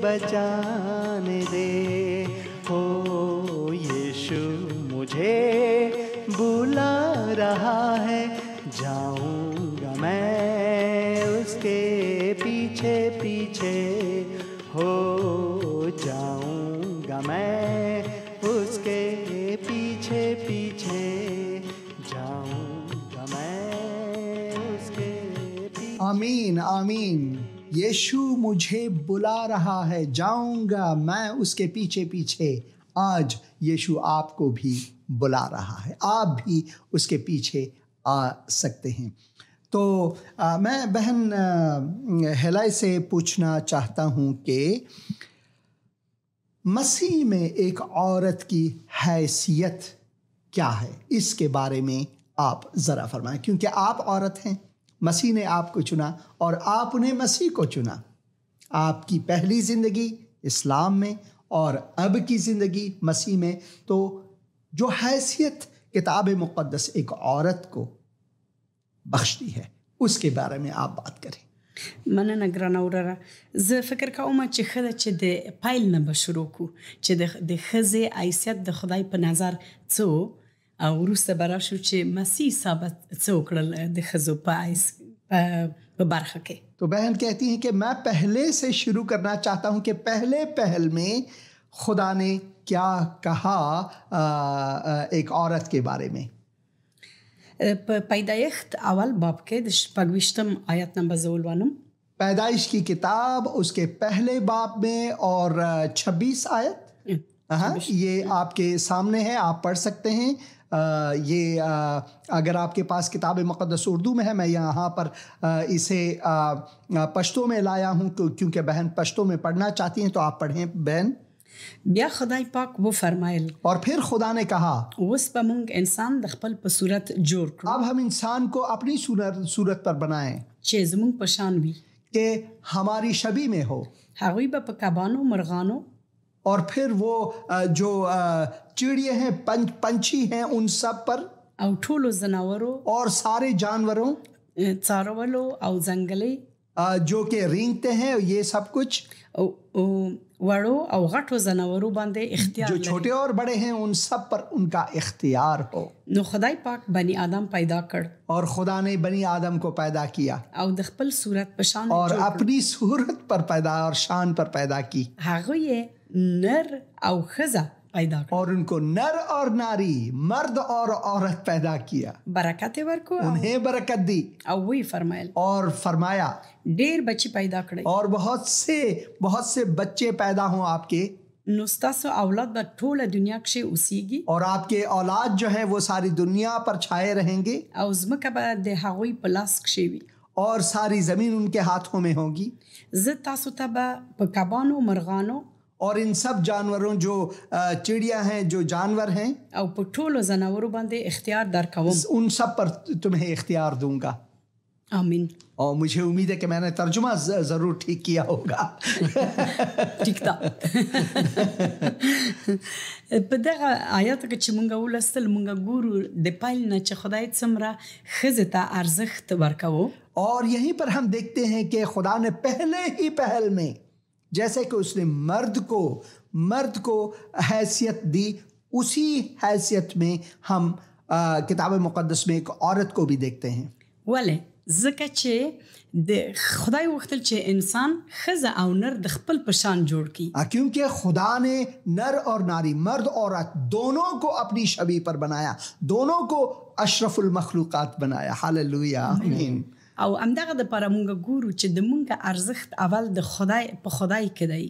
بچانے دے، او یشو مجھے بلا رہا ہے، جاؤں گا میں اس کے پیچھے پیچھے. ہو جاؤں گا میں اس کے پیچھے پیچھے، جاؤں گا میں اس کے پیچھے. آمین آمین. یشو مجھے بلا رہا ہے، جاؤں گا میں اس کے پیچھے پیچھے. آج یشو آپ کو بھی بلا رہا ہے، آپ بھی اس کے پیچھے آ سکتے ہیں. تو میں بہن ہیلای سے پوچھنا چاہتا ہوں کہ مسیح میں ایک عورت کی حیثیت کیا ہے، اس کے بارے میں آپ ذرا فرمائیں، کیونکہ آپ عورت ہیں، مسیح نے آپ کو چنا اور آپ نے مسیح کو چنا. آپ کی پہلی زندگی اسلام میں اور اب کی زندگی مسیح میں، تو جو حیثیت کتاب مقدس ایک عورت کو بخشتی ہے اس کے بارے میں آپ بات کریں. مننه ګرانه وروره. زه فکر کوم چې ښه ده چې د پیل نه به شروع کړو چې د ښځې حیثیت د خدای په نظر څه و او وروسته به راشو چې مسیح ثابت څه وکړل د ښځو په برخه کې. تو بہن کہتی ہیں کہ میں پہلے سے شروع کرنا چاہتا ہوں کہ پہلے پہل میں خدا نے کیا کہا ایک عورت کے بارے میں. په پیدایښت اول باب کې د 26 آیت نمبر زولوانم. پیدائش کی کتاب اس کے پہلے باب میں اور 26 آیت یہ آپ کے سامنے ہے، آپ پڑھ سکتے ہیں. یہ اگر آپ کے پاس کتاب مقدس اردو میں ہے، میں یہاں پر اسے پشتو میں لایا ہوں کیونکہ بہن پشتو میں پڑھنا چاہتی ہیں، تو آپ پڑھیں بہن. بیا خدای پاک و فرمایل، اور پھر خدا نے کہا اوس به مونږ انسان د خپل په صورت جوړ کړو، اب ہم انسان کو اپنی صورت پر بنائیں چې زمونږ په شان وي، کہ ہماری شبیہ میں ہو. هغوی به په کبانو مرغانو اور پھر وہ جو چڑیے ہیں، پنچھی ہیں، ان سب پر، او ټولو زناورو اور سارے جانوروں، څاروالو او ځنګلي جو کہ رینگتے ہیں، یہ سب کچھ وړو او غټو زناورو باندې اختیار جو لري. چھوٹے اور بڑے ہیں ان سب پر ان کا اختیار ہو. نو خدای پاک بنی آدم پیدا کړ اور خدا نے بنی آدم کو پیدا کیا او د خپل صورت په شان اور جوړ کړ. اپنی صورت پر پیدا اور شان پر پیدا کی، هغه یې نر او ښځه پیدا کړ، اور ان کو نر اور ناری، مرد اور عورت پیدا کیا، برکت یې ورکو انہیں برکت دی او وی فرمایل اور فرمایا ډیر بچی پیدا کړي اور بہت سے بچے پیدا ہوں آپ کے، نو ستاسو اولاد به ټوله دنیا کښې اوسیږي اور آپ کے اولاد جو ہیں وہ ساری دنیا پر چھائے رہیں گے، او ځمکه به د هغوی په لاس کښې وي. اور ساری زمین ان کے ہاتھوں میں ہوگی. زه تاسو ته به په کبانو مرغانو اور ان سب جانوروں جو چڑیا ہیں، جو جانور ہیں، او په ټولو زناورو باندې اختیار درکوم. ان سب پر تمہیں اختیار دوں گا. آمین. اور مجھے امید ہے کہ میں نے ترجمہ ضرور ٹھیک کیا ہوگا. ٹھیک ده. په دغه آیاتو کې چې مونږ ولوستل، مونږ ګورو د پیل نه چې خدای څومره ښځې ته ارزښت ورکوو. اور یہیں پر ہم دیکھتے ہیں کہ خدا نے پہلے ہی پہل میں جیسے کہ اس نے مرد کو حیثیت دی، اسی حیثیت میں ہم کتاب مقدس میں ایک عورت کو بھی دیکھتے ہیں. ولې؟ ځکه چې د خدای وختل چې انسان ښځه او نر د خپل په شان جوړ کړي، کیونکہ خدا نے نر اور ناری، مرد عورت دونوں کو اپنی شبیہ پر بنایا، دونوں کو اشرف المخلوقات بنایا. ہاللویا، آمین. او همدغه دپاره مونږ ګورو چې د مونږ ارزښت اول د خدای په خدای کې دی.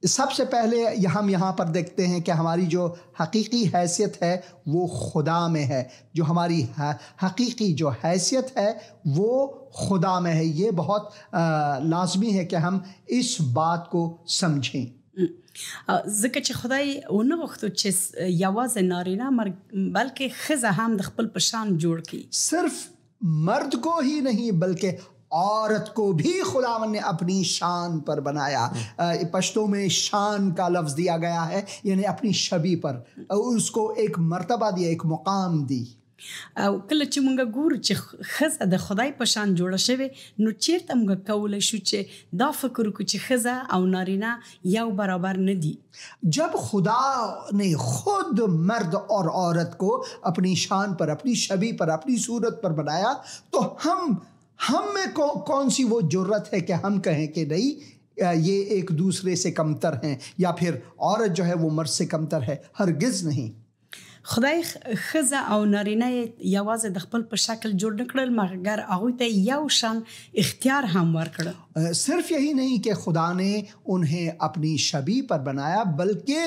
سب سے پہلے ہم یہاں پر دیکھتے ہیں کہ ہماری جو حقیقی حیثیت ہے وہ خدا میں ہے. جو ہماری حقیقی جو حیثیت ہے وہ خدا میں ہے. یہ بہت لازمی ہے کہ ہم اس بات کو سمجھیں. ځکه چې خدای ونه غوښتو چې یوازې نارینه بلکې ښځه هم د خپل په شان جوړ کړي. صرف مرد کو ہی نہیں بلکہ عورت کو بھی خداوند نے اپنی شان پر بنایا. پشتو میں شان کا لفظ دیا گیا ہے، یعنی اپنی شبیہ پر اس کو ایک مرتبہ دیا، ایک مقام دی. او کله چې مونږ ګورو چې ښځه د خدای په شان جوړه شوې، نو چیرته مونږ کولی شو چې دا فکر وکړو چې ښځه او نارینه یو برابر نه دي. جب خدا نے خود مرد اور عورت کو اپنی شان پر، اپنی شبیہ پر، اپنی صورت پر بنایا، تو ہم میں کون سی وہ جرت ہے کہ ہم کہیں کہ نہیں یہ ایک دوسرے سے کمتر ہیں، یا پھر عورت جو ہے وہ مرد سے کمتر ہے. ہرگز نہیں. خدای ښځه او نارینه یې یوازې د خپل په شکل جوړ نه کړل، مګر هغوی ته یو شان اختیار هم ورکړل. صرف یہی نہیں کہ خدا نے انہیں اپنی شبیہ پر بنایا، بلکہ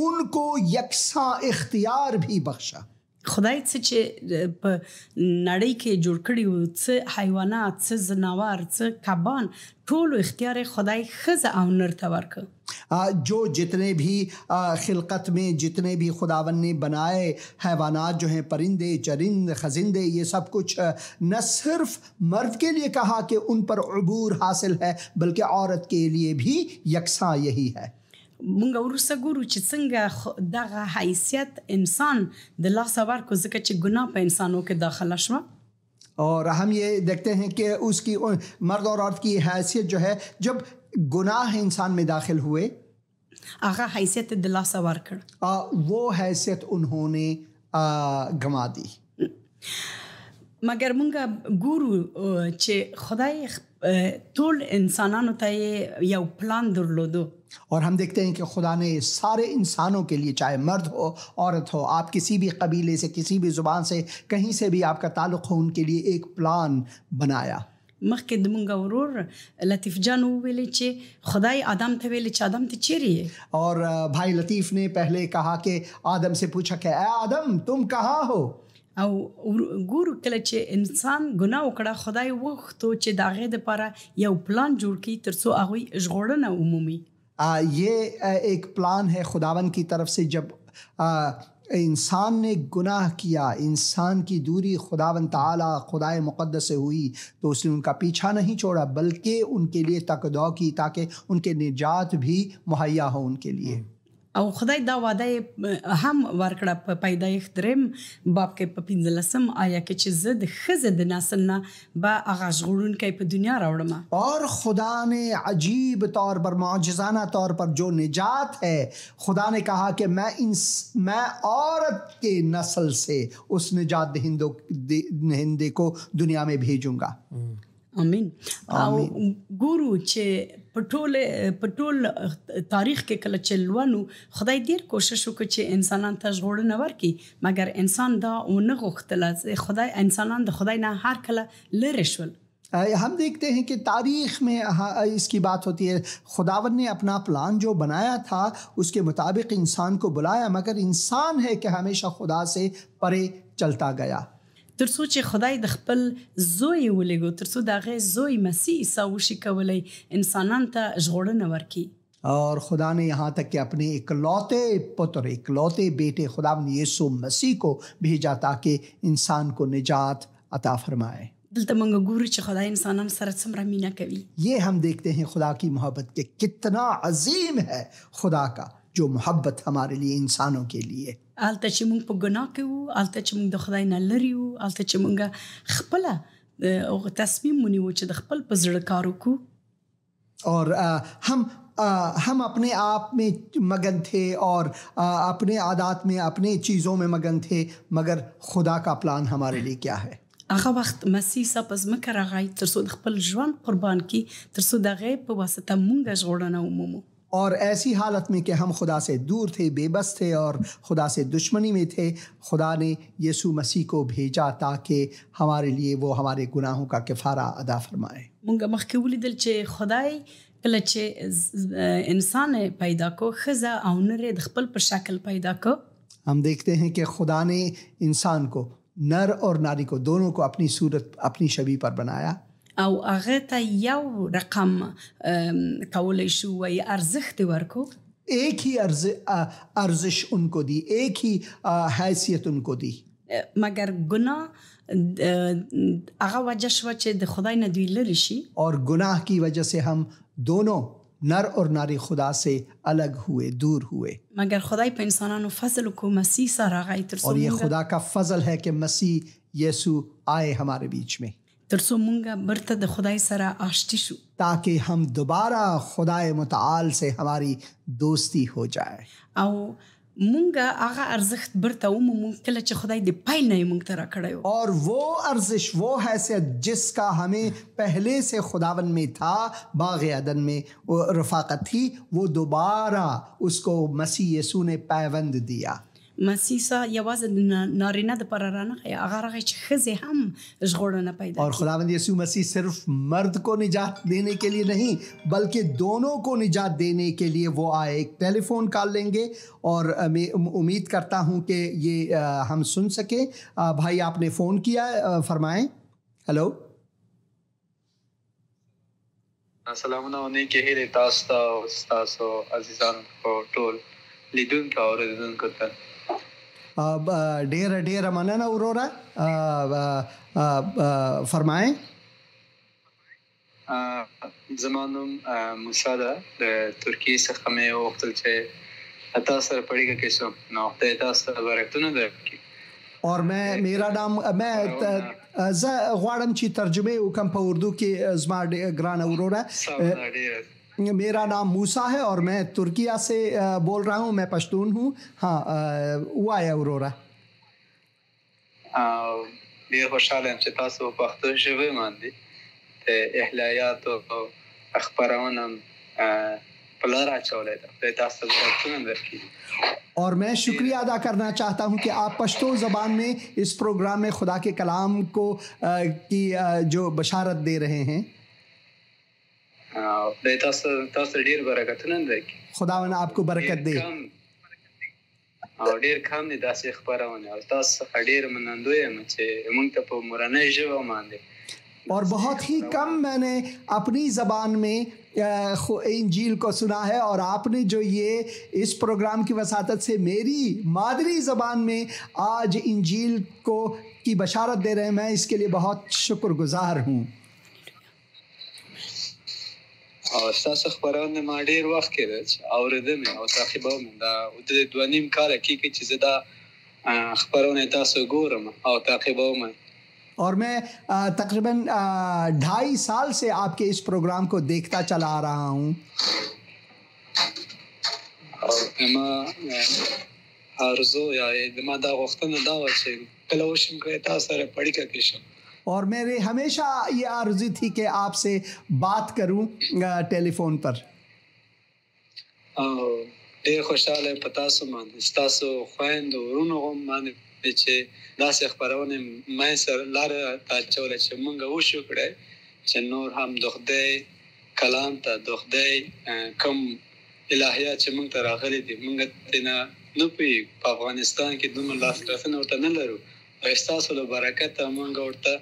ان کو یکساں اختیار بھی بخشا. خدای څه چې په نړۍ کې جوړ کړي وو، څه حیوانات، څه ځناور، څه کبان، ټولو اختیار خدای ښځه او نر ته ورکړ. جو جتنے بھی خلقت میں جتنے بھی خداوند نے بنائے حیوانات جو ہیں، پرندے چرند خزندے، یہ سب کچھ نہ صرف مرد کے لیے کہا کہ ان پر عبور حاصل ہے، بلکہ عورت کے لیے بھی یکساں یہی ہے. مونږ وروسته ګورو چې څنګه دغه حیثیت انسان د لاسه ورکړو، ځکه چې ګناه په انسانو کې داخله شوه. اور ہم یہ دیکھتے ہیں کہ اس کی مرد اور عورت کی حیثیت جو ہے، جب گناہ انسان میں داخل ہوئے، هغه حیثیت د لاسه ورکړ، وہ حیثیت انہوں نے گما دی. مگر مونږ ګورو چې خدای ټول انسانانو ته یو پلان درلودو. اور ہم دیکھتے ہیں کہ خدا نے سارے انسانوں کے لیے، چاہے مرد ہو عورت ہو، آپ کسی بھی قبیلے سے، کسی بھی زبان سے، کہیں سے بھی آپ کا تعلق ہو، ان کے لیے ایک پلان بنایا. مخکې د مونږ ورور لطیف جان وویلې چې خدای آدم ته ویلې چې آدم ته چیرې یې، اور بھائی لطیف نے پہلے کہا کہ آدم سے پوچھا کہ اے آدم تم کہاں ہو. او ګورو کله چې انسان ګناه وکړه، خدای وغوښتو چې د هغې دپاره یو پلان جوړ کړي تر څو هغوی ژغورنه ومومي. یہ ایک پلان ہے خداوند کی طرف سے. جب انسان نے گناہ کیا، انسان کی دوری خداوند تعالی خدائے مقدس سے ہوئی، تو اس نے ان کا پیچھا نہیں چھوڑا، بلکہ ان کے لیے تک دو کی تاکہ ان کے نجات بھی مہیا ہو ان کے لیے. او خدای دا وعده هم ورکړه په پیدایښت 3 باب کې په 15 آیه کې چې زه د ښځې د نسل نه به هغه ژغورونکی په دنیا راوړم. اور خدا نے عجیب طور پر، معجزانہ طور پر جو نجات ہے، خدا نے کہا کہ میں عورت کے نسل سے اس نجات دہندے کو دنیا میں بھیجوں گا. امین. او ګورو چې په ټول تاریخ کې کله چې لولو، خدای ډیر کوشش وکړ چې انسانان ته ژغورنه ورکړي، مګر انسان دا ونه غوښتله. خدای انسانان د خدای نه هر کله لرې شول. ہم دیکھتے ہیں کہ تاریخ میں اس کی بات ہوتی ہے، خداوند نے اپنا پلان جو بنایا تھا اس کے مطابق انسان کو بلایا، مگر انسان ہے کہ ہمیشہ خدا سے پرے چلتا گیا. تر څو چې خدای د خپل زوی ولېږو، تر څو د هغې زوی مسیح عیسی وشي کولی انسانانو ته ژغورنه ورکړي. اور خدا نے یہاں تک کہ اپنے اکلوتے پتر، اکلوتے بیٹے خداوند یسوع مسیح کو بھیجا تاکہ انسان کو نجات عطا فرمائے. دلته موږ ګورو چې خدای انسانانو سره څومره مینه کوي. یہ ہم دیکھتے ہیں خدا کی محبت کہ کتنا عظیم ہے خدا کا جو محبت ہمارے لیے، انسانوں کے لیے. هلته چې موږ په ګناه کې وو، هلته چې موږ د خدای نه لرې وو، هلته چې موږ خپله تصمیم ونیو چې د خپل په زړه کار وکړو. اور ہم اپنے آپ میں مگن تھے اور اپنے عادات میں، اپنے چیزوں میں مگن تھے، مگر خدا کا پلان ہمارے لیے کیا ہے؟ هغه وخت مسیح عیسی په ځمکه راغی تر څو د خپل ژوند قربان کړي، تر څو د هغې په واسطه موږ ژغورنه ومومو. اور ایسی حالت میں کہ ہم خدا سے دور تھے، بے بس تھے اور خدا سے دشمنی میں تھے، خدا نے یسوع مسیح کو بھیجا تاکہ ہمارے لیے وہ ہمارے گناہوں کا کفارہ ادا فرمائے. مونږ مخکې ولیدل چې خدای کله چې انسان پیدا کو، ښځه او نر د خپل په شکل پیدا کو. ہم دیکھتے ہیں کہ خدا نے انسان کو، نر اور ناری کو، دونوں کو اپنی صورت، اپنی شبیہ پر بنایا. او هغه ته یو رقم کولی شو و یا ارزښت ورکو. ایک ہی ارزش ان کو دی، ایک ہی حیثیت ان کو دی. مگر گناہ هغه وجه شوه چې د خدای نه دوی لرې شي. اور گناہ کی وجہ سے ہم دونوں نر اور ناری خدا سے الگ ہوئے، دور ہوئے. مگر خدای په انسانانو فضل وکړو، مسیح سره راغی تر څو، اور یہ خدا کا فضل ہے کہ مسیح یسوع آئے ہمارے بیچ میں، تر څو مونږ برته د خدای سره آشتی شو، تاکہ ہم دوبارہ خدای متعال سے ہماری دوستی ہو جائے. او مونږ هغه ارزښت برته ومومو کله چې خدای د پیل نه یې مونږ ته راکړی و. اور وہ ارزش، وہ حیثیت جس کا ہمیں پہلے سے خداوند میں تھا، باغ عدن میں وہ رفاقت تھی، وہ دوبارہ اس کو مسیح یسوع نے پیوند دیا. مسیسا یوازې نارینه د پر رانه هغه راغی چې ښځې هم ژغورنه پیدا اور خداوند یسوع مسیح صرف مرد کو نجات دینے کے لیے نہیں بلکہ دونوں کو نجات دینے کے لیے وہ آئے. ایک ٹیلی فون کال لیں گے اور میں امید کرتا ہوں کہ یہ ہم سن سکیں. بھائی آپ نے فون کیا, فرمائیں. ہلو. سلامونه ونی کې هیله تاسو ته او تاسو عزیزانو کو ټول لیدونکو او اوریدونکو ته ډیر مننه اورورا. فرمائیں. زما نوم موسی ده د ترکیې څخه مې وغوښتل چې تاسو سره پړیږه کې شم نو خدای تاسو ته برکتونه درکړي. اور میرا نام میں غواړم چې ترجمه وکم په اردو کې زما ګران اورورا. میرا نام موسیٰ ہے اور میں ترکیہ سے بول رہا ہوں, میں پشتون ہوں. ہاں ہوا ہے اورورا. ډیر خوشاله یم چې تاسو په پښتو ژبه باندې د احلایات او خبرونه په لار اچولې ده. خدای تاسو ته برکتونه درکړي. اور میں شکریہ ادا کرنا چاہتا ہوں کہ آپ پشتو زبان میں اس پروگرام میں خدا کے کلام کو کی جو بشارت دے رہے ہیں. خداوند آپ کو برکت دے. او ډیر کم دي داسې خبرونه او تاسو څخه ډیر منندوی یم چې موږ ته په مورنۍ ژبه باندې اور بہت ہی کم میں نے اپنی زبان میں انجیل کو سنا ہے اور آپ نے جو یہ اس پروگرام کی وساطت سے میری مادری زبان میں آج انجیل کو کی بشارت دے رہے ہیں, میں اس کے لیے بہت شکر گزار ہوں. او تاسو خبرونه ما ډیر وخت کې چې اوریدم او تعقیبوم دا د 2.5 کال کې چې زه دا خبرونه تاسو ګورم او تعقیبوم. اور میں تقریباً 2.5 سال سے آپ کے اس پروگرام کو دیکھتا چلا آ رہا ہوں. اور ما ارزو یا ما دا غوښتنه دا و چې کله وشم کوي تاسو سره پړیکه کې شم. اور میرے ہمیشہ یہ آرزو تھی کہ آپ سے بات کروں ٹیلی فون پر. ډیر خوشاله پتا سو باندې تاسو خويند ورونو باندې چې داسې خبرونه مې سره لار ته چول چې مونږ وشو کړه چې نور هم د خدای کلام ته د خدای کوم الهیات چې مونږ ته راغلي دي مونږ ته نه په افغانستان کې دومره لاسرسي ورته نه لرو او تاسو له برکت مونږ ورته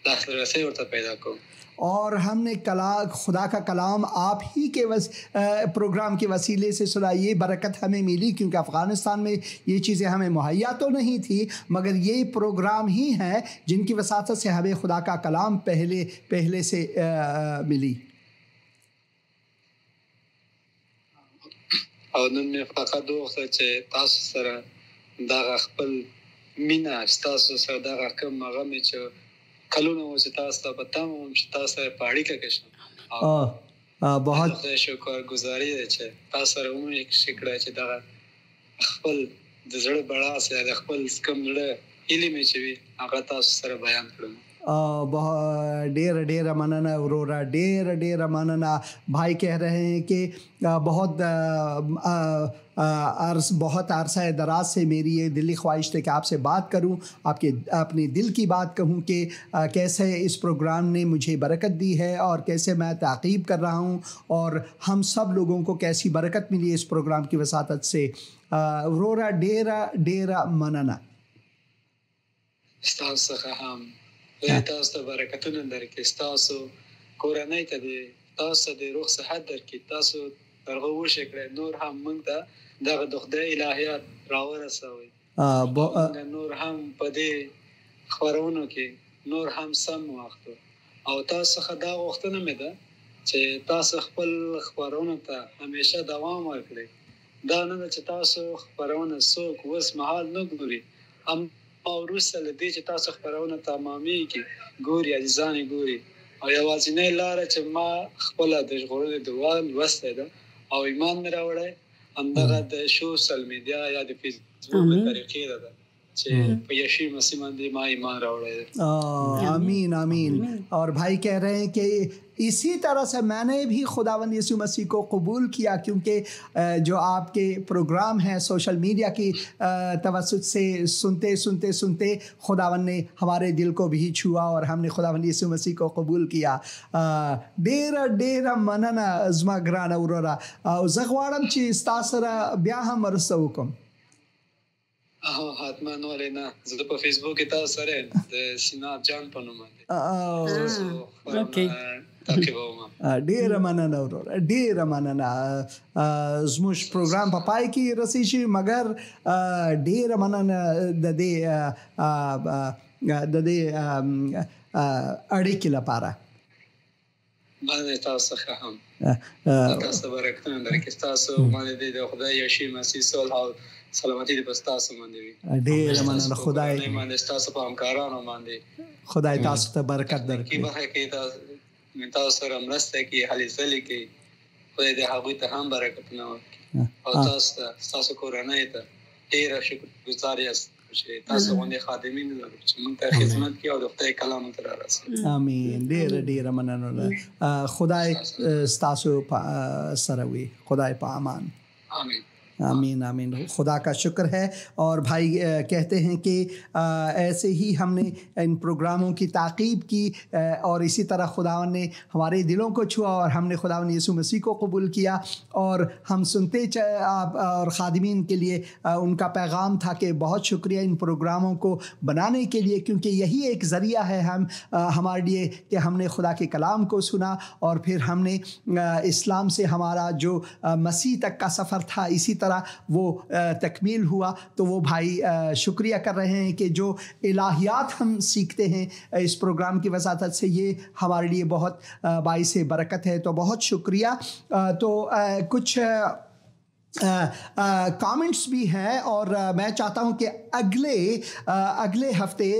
لاسرسي ورته پیدا کوو. اور ہم نے خدا کا کلام آپ ہی کے پروگرام کے وسیلے سے سنا. یہ برکت ہمیں ملی کیونکہ افغانستان میں یہ چیزیں ہمیں مہیا تو نہیں تھی مگر یہ پروگرام ہی ہیں جن کی وساطت سے ہمیں خدا کا کلام پہلے سے ملی. او نن مې فقط وغوښتل چې تاسو سره دغه خپل مینه تاسو سره دغه کوم هغه مې چې کلونه و چې تاسو ته پتام وم چې تاسو سره په اړیکه کې شم. بہت شکر گزاري ده چې تاسو سره ومې شکړه چې دغه خپل د زړه بڑا سره د خپل کوم زړه هیلې مې چې وي هغه تاسو سره بیان کړم. ډیر مننه اورورا, ډیر مننه. بھائی کہہ رہے ہیں کہ بہت عرصہ دراز سے میری یہ دلی خواہش تھی کہ آپ سے بات کروں, اپنے دل کی بات کہوں کہ کیسے اس پروگرام نے مجھے برکت دی ہے اور کیسے میں تعقیب کر رہا ہوں اور ہم سب لوگوں کو کیسی برکت ملی اس پروگرام کی وساطت سے. اورورا ډیر مننه. تاسو څخه هم تاسو ته برکتونه درکړي, تاسو کورنۍ ته دي تاسو د روح صحت درکړي, تاسو درغه وشي کړئ نور هم موږ ته دغه د خدای الهیات راورسوي. نور هم په دې خبرونو کې نور هم سم واخلو او تاسو څخه دا غوښتنه مې ده چې تاسو خپل خبرونو ته همیشه دوام ورکړئ. دا نه چې تاسو خبرونه څوک اوس مهال نه ګوري هم او وروسته له دې چې تاسو خبرونه تمامېږي ګوري عزیزان ګوري او یوازینۍ لاره چې ما خپله د ژغورنې دعا لوستی ده او ایمان مې راوړی همدغه د سوشل میډیا یا د فیسبوک له طریقې ده چې په یشوع مسیح باندې ما ایمان راوړی ده. آمین آمین. اور بھائی کہہ رہے ہیں کہ اسی طرح سے میں نے بھی خداوند یسوع مسیح کو قبول کیا، کیونکہ جو آپ کے پروگرام ہیں سوشل میڈیا کی توسط سے سنتے خداوند نے ہمارے دل کو بھی چھوا اور ہم نے خداوند یسوع مسیح کو قبول کیا. ډیره مننه زما ګرانه وروره. زه غواړم چې ستا سره بیا هم مرسته وکړم. حتما ولینا زه په فیسبوک کې تاسو سره د سینا جان په نوم باندې اوکې تعقیبوم. ډیره مننه وروره، ډیره مننه. زموږ پروګرام په پای کې رسیږي، مګر ډیره مننه د دې اړیکې لپاره. باندې تاسو څخه هم تاسو برکتونه درکې. تاسو باندې د خدای یشي مسیح صلی الله سلامتی دې پستا سو باندې وي. ډېر مننه خدای باندې تاسو په همکارانو باندې خدای تاسو ته برکت درکړي. کی به کې تاسو سره مرسته کې هلي ځلې کې خدای دې هغه ته هم برکتونه ورکړي او تاسو کورنۍ ته ډېر شکر گزار یاست چې تاسو باندې خادمین چې موږ ته خدمت کوي او د خدای کلام تر راسي. امين. ډېر مننه. خدای تاسو سره وي. خدای په امان. آمین. آمین آمین. خدا کا شکر ہے. اور بھائی کہتے ہیں کہ ایسے ہی ہم نے ان پروگراموں کی تعقیب کی اور اسی طرح خداوند نے ہمارے دلوں کو چھوا اور ہم نے خداوند یسوع مسیح کو قبول کیا اور ہم سنتے اور خادمین کے لیے ان کا پیغام تھا کہ بہت شکریہ ان پروگراموں کو بنانے کے لیے، کیونکہ یہی ایک ذریعہ ہے ہمارے لیے کہ ہم نے خدا کے کلام کو سنا اور پھر ہم نے اسلام سے ہمارا جو مسیح تک کا سفر تھا اسی طرح وہ تکمیل ہوا. تو وہ بھائی شکریہ کر رہے ہیں کہ جو الہیات ہم سیکھتے ہیں اس پروگرام کی وساطت سے، یہ ہمارے لیے بہت باعث برکت ہے. تو بہت شکریہ. تو کچھ کامنٹس بھی ہیں اور میں چاہتا ہوں کہ اگلے ہفتے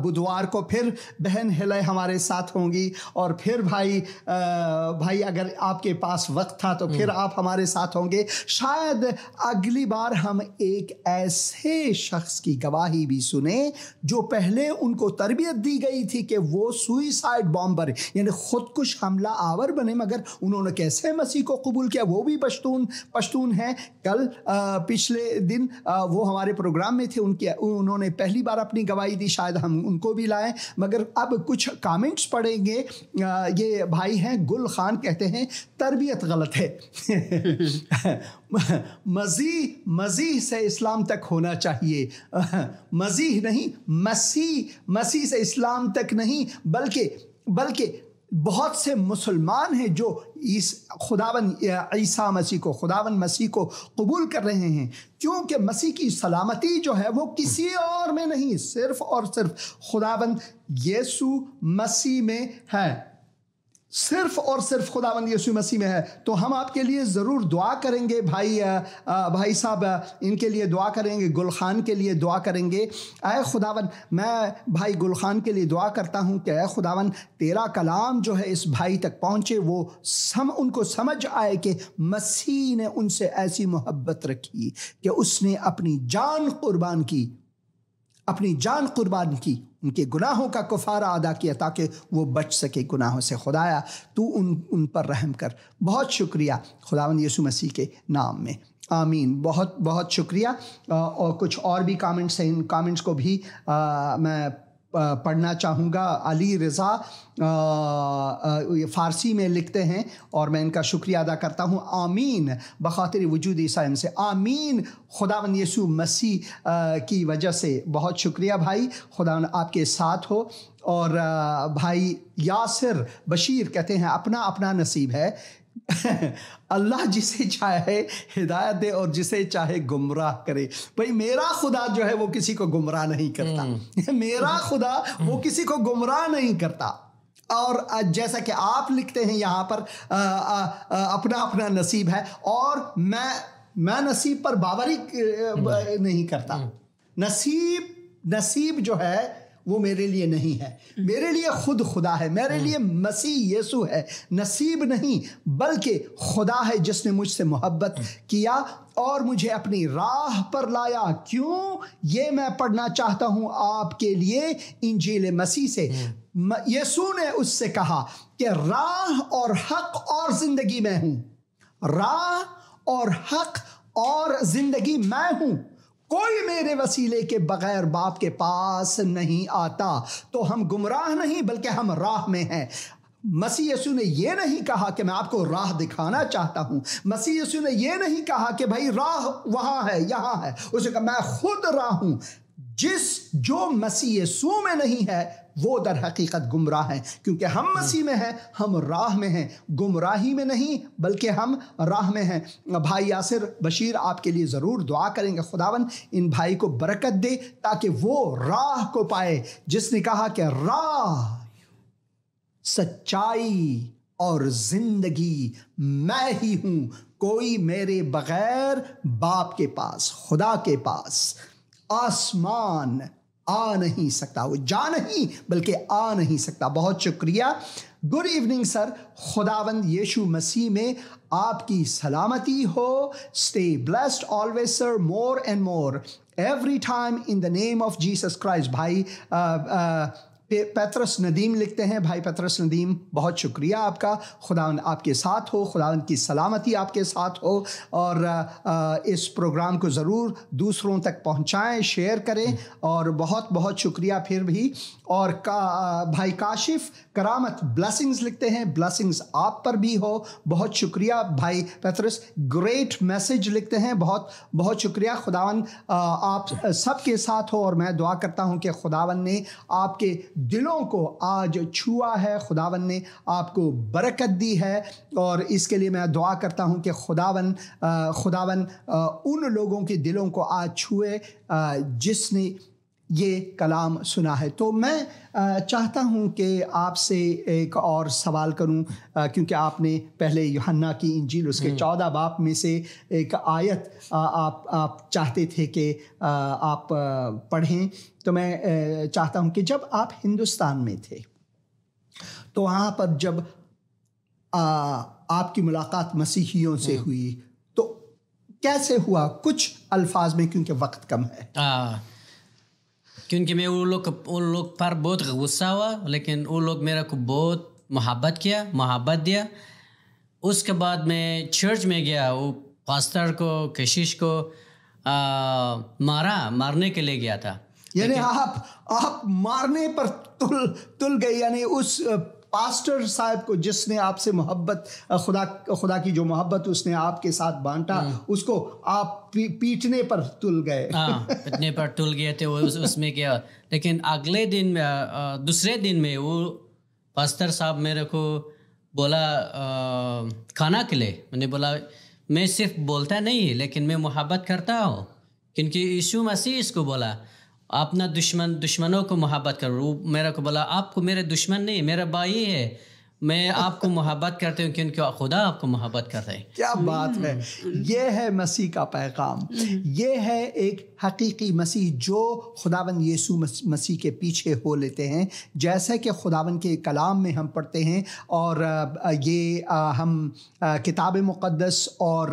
بدوار کو پھر بہن ہیلے ہمارے ساتھ ہوں گی اور پھر بھائی اگر آپ کے پاس وقت تھا تو پھر آپ ہمارے ساتھ ہوں گے. شاید اگلی بار ہم ایک ایسے شخص کی گواہی بھی سنیں جو پہلے ان کو تربیت دی گئی تھی کہ وہ سوئسائڈ بامبر یعنی خودکش حملہ آور بنے، مگر انہوں نے کیسے مسیح کو قبول کیا. وہ بھی پشتون ہیں. کل پچھلے دن وہ ہمارے پروگرام میں تھے. انہوں نے پہلی بار اپنی گواہی دی. شاید ہم ان کو بھی لائیں. مگر اب کچھ کامنٹس پڑھیں گے. یہ بھائی ہیں گل خان، کہتے ہیں تربیت غلط ہے. مزیح سے اسلام تک ہونا چاہیے. مزیح نہیں، مسیح سے اسلام تک نہیں، بلکہ بہت سے مسلمان ہیں جو خداوند عیسیٰ مسیح کو قبول کر رہے ہیں، کیونکہ مسیح کی سلامتی جو ہے وہ کسی اور میں نہیں، صرف اور صرف خداوند یسوع مسیح میں ہے. صرف اور صرف خداوند یسوع مسیح میں ہے. تو ہم آپ کے لیے ضرور دعا کریں گے. بھائی صاحب ان کے لیے دعا کریں گے، گل خان کے لیے دعا کریں گے. اے خداوند، میں بھائی گل خان کے لیے دعا کرتا ہوں کہ اے خداوند تیرا کلام جو ہے اس بھائی تک پہنچے، وہ ان کو سمجھ آئے کہ مسیح نے ان سے ایسی محبت رکھی کہ اس نے اپنی جان قربان کی، ان کے گناہوں کا کفارہ ادا کیا تاکہ وہ بچ سکے گناہوں سے. خدایا تو ان پر رحم کر. بہت شکریہ خداوند یسوع مسیح کے نام میں. آمین. بہت بہت شکریہ. اور کچھ اور بھی کامنٹس ہیں، ان کامنٹس کو بھی میں پڑھنا چاہوں گا. علی رضا فارسی میں لکھتے ہیں اور میں ان کا شکریہ ادا کرتا ہوں. آمین بخاطر وجود عیسیٰ سے. آمین خداوند یسوع مسیح کی وجہ سے. بہت شکریہ بھائی، خداوند آپ کے ساتھ ہو. اور بھائی یاسر بشیر کہتے ہیں اپنا نصیب ہے. اللہ جسے چاہے ہدایت دے اور جسے چاہے گمراہ کرے. بھائی میرا خدا جو ہے وہ کسی کو گمراہ نہیں کرتا. میرا خدا وہ کسی کو گمراہ نہیں کرتا. اور جیسا کہ آپ لکھتے ہیں یہاں پر اپنا نصیب ہے، اور میں نصیب پر باوری نہیں کرتا. نصیب جو ہے وہ میرے لیے نہیں ہے. میرے لیے خود خدا ہے, میرے لیے مسیح یسوع ہے. نصیب نہیں بلکہ خدا ہے جس نے مجھ سے محبت کیا اور مجھے اپنی راہ پر لایا. کیوں؟ یہ میں پڑھنا چاہتا ہوں آپ کے لیے انجیل مسیح سے. یسوع نے اس سے کہا کہ راہ اور حق اور زندگی میں ہوں. راہ اور حق اور زندگی میں ہوں. کوئی میرے وسیلے کے بغیر باپ کے پاس نہیں آتا. تو ہم گمراہ نہیں بلکہ ہم راہ میں ہیں. مسیح یسوع نے یہ نہیں کہا کہ میں آپ کو راہ دکھانا چاہتا ہوں. مسیح یسوع نے یہ نہیں کہا کہ بھائی راہ وہاں ہے یہاں ہے. اس نے کہا میں خود راہ ہوں. جو مسیح یسوع میں نہیں ہے وہ در حقیقت گمراہ ہیں. کیونکہ ہم مسیح میں ہیں, ہم راہ میں ہیں, گمراہی میں نہیں بلکہ ہم راہ میں ہیں. بھائی یاسر بشیر آپ کے لیے ضرور دعا کریں گے خداوند ان بھائی کو برکت دے تاکہ وہ راہ کو پائے جس نے کہا کہ راہ, سچائی اور زندگی میں ہی ہوں. کوئی میرے بغیر باپ کے پاس, خدا کے پاس, آسمان آ نہیں سکتا. وہ جا نہیں بلکہ آ نہیں سکتا. بہت شکریہ. Good evening sir. خداوند یشوع مسیح میں آپ کی سلامتی ہو. Stay blessed always sir, more and more every time in the name of Jesus Christ. بھائی پیترس ندیم لکھتے ہیں. بھائی پیترس ندیم بہت شکریہ آپ کا. خداوند آپ کے ساتھ ہو, خداوند کی سلامتی آپ کے ساتھ ہو, اور اس پروگرام کو ضرور دوسروں تک پہنچائیں, شیئر کریں. اور بہت بہت شکریہ پھر بھی. اور بھائی کاشف کرامت بلیسنگز لکھتے ہیں. بلیسنگز آپ پر بھی ہو. بہت شکریہ. بھائی پیترس گریٹ میسج لکھتے ہیں. بہت بہت شکریہ. خداوند آپ سب کے ساتھ ہو, اور میں دعا کرتا ہوں کہ خداوند نے آپ کے دلوں کو آج چھوا ہے, خداوند نے آپ کو برکت دی ہے. اور اس کے لیے میں دعا کرتا ہوں کہ خداوند ان لوگوں کے دلوں کو آج چھوئے جس نے یہ کلام سنا ہے. تو میں چاہتا ہوں کہ آپ سے ایک اور سوال کروں, کیونکہ آپ نے پہلے یوحنا کی انجیل اس کے 14 باب میں سے ایک آیت آپ چاہتے تھے کہ آپ پڑھیں. تو میں چاہتا ہوں کہ جب آپ ہندوستان میں تھے تو وہاں پر جب آپ کی ملاقات مسیحیوں سے ہوئی تو کیسے ہوا؟ کچھ الفاظ میں, کیونکہ وقت کم ہے. کیونکہ میں ان لوگ پر بہت غصہ ہوا, لیکن ان لوگ میرے کو بہت محبت دیا. اس کے بعد میں چرچ میں گیا, وہ پاسٹر کو, کشیش کو مارنے کے لیے گیا تھا. یعنی آپ مارنے پر تل گئے, یعنی اس پاسٹر صاحب کو جس نے آپ سے محبت, خدا کی جو محبت اس نے آپ کے ساتھ بانٹا, اس کو آپ پیٹنے پر تل گئے. پیٹنے پر تل گئے تھے اس میں کیا. لیکن اگلے دن دوسرے دن میں وہ پاسٹر صاحب میرے کو بولا کھانا کے لیے. میں نے بولا میں صرف بولتا نہیں لیکن میں محبت کرتا ہوں, کیونکہ یسوع مسیح اس کو بولا اپنا دشمنوں کو محبت کرو. میرے کو بولا آپ کو میرے دشمن نہیں, میرا بھائی ہے, میں آپ کو محبت کرتے ہوں کیونکہ خدا آپ کو محبت کرتا ہے. کیا بات ہے. یہ ہے مسیح کا پیغام. یہ ہے ایک حقیقی مسیح جو خداوند یسوع مسیح کے پیچھے ہو لیتے ہیں, جیسے کہ خداوند کے کلام میں ہم پڑھتے ہیں. اور یہ ہم کتاب مقدس اور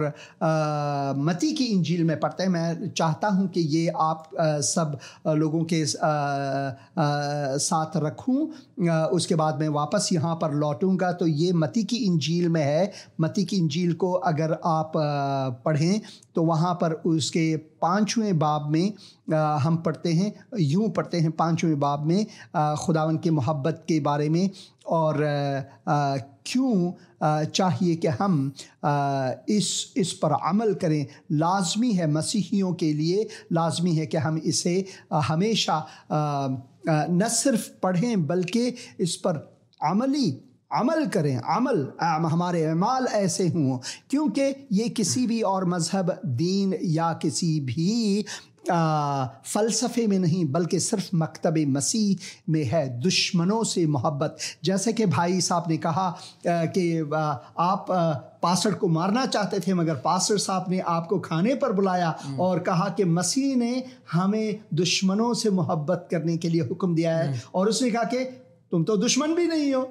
متی کی انجیل میں پڑھتے ہیں. میں چاہتا ہوں کہ یہ آپ سب لوگوں کے ساتھ رکھوں. اس کے بعد میں واپس یہاں پر لوٹوں گا. تو یہ متی کی انجیل میں ہے. متی کی انجیل کو اگر آپ پڑھیں تو وہاں پر اس کے 5ویں باب میں ہم پڑھتے ہیں, یوں پڑھتے ہیں 5ویں باب میں خداوند کی محبت کے بارے میں, اور کیوں چاہیے کہ ہم اس پر عمل کریں. لازمی ہے, مسیحیوں کے لیے لازمی ہے کہ ہم اسے ہمیشہ نہ صرف پڑھیں بلکہ اس پر عملی عمل کریں، عمل ہمارے اعمال ایسے ہوں، کیونکہ یہ کسی بھی اور مذہب، دین یا کسی بھی فلسفے میں نہیں بلکہ صرف مکتب مسیح میں ہے، دشمنوں سے محبت۔ جیسے کہ بھائی صاحب نے کہا کہ آپ پاسٹر کو مارنا چاہتے تھے مگر پاسٹر صاحب نے آپ کو کھانے پر بلایا اور کہا کہ مسیح نے ہمیں دشمنوں سے محبت کرنے کے لیے حکم دیا ہے، اور اس نے کہا کہ تم تو دشمن بھی نہیں ہو۔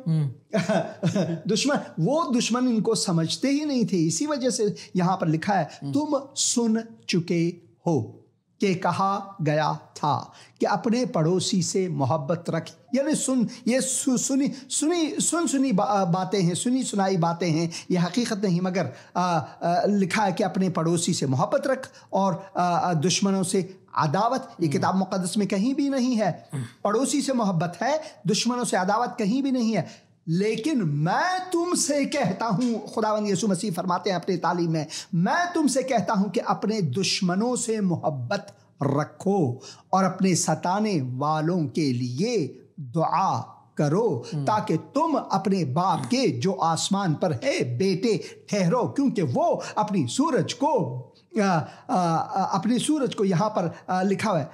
وہ دشمن ان کو سمجھتے ہی نہیں تھے، اسی وجہ سے یہاں پر لکھا ہے تم سن چکے ہو کہ کہا گیا تھا کہ اپنے پڑوسی سے محبت رکھ، یعنی سنی باتیں ہیں، سنی سنائی باتیں ہیں، یہ حقیقت نہیں، مگر لکھا ہے کہ اپنے پڑوسی سے محبت رکھ اور دشمنوں سے عداوت۔ یہ کتاب مقدس میں کہیں بھی نہیں ہے، پڑوسی سے محبت ہے، دشمنوں سے عداوت کہیں بھی نہیں ہے۔ لیکن میں تم سے کہتا ہوں، خداوند یسوع مسیح فرماتے ہیں اپنی تعلیم میں، میں تم سے کہتا ہوں کہ اپنے دشمنوں سے محبت رکھو اور اپنے ستانے والوں کے لیے دعا کرو تاکہ تم اپنے باپ کے جو آسمان پر ہے بیٹے ٹھہرو، کیونکہ وہ اپنی سورج کو یہاں پر لکھا ہوا ہے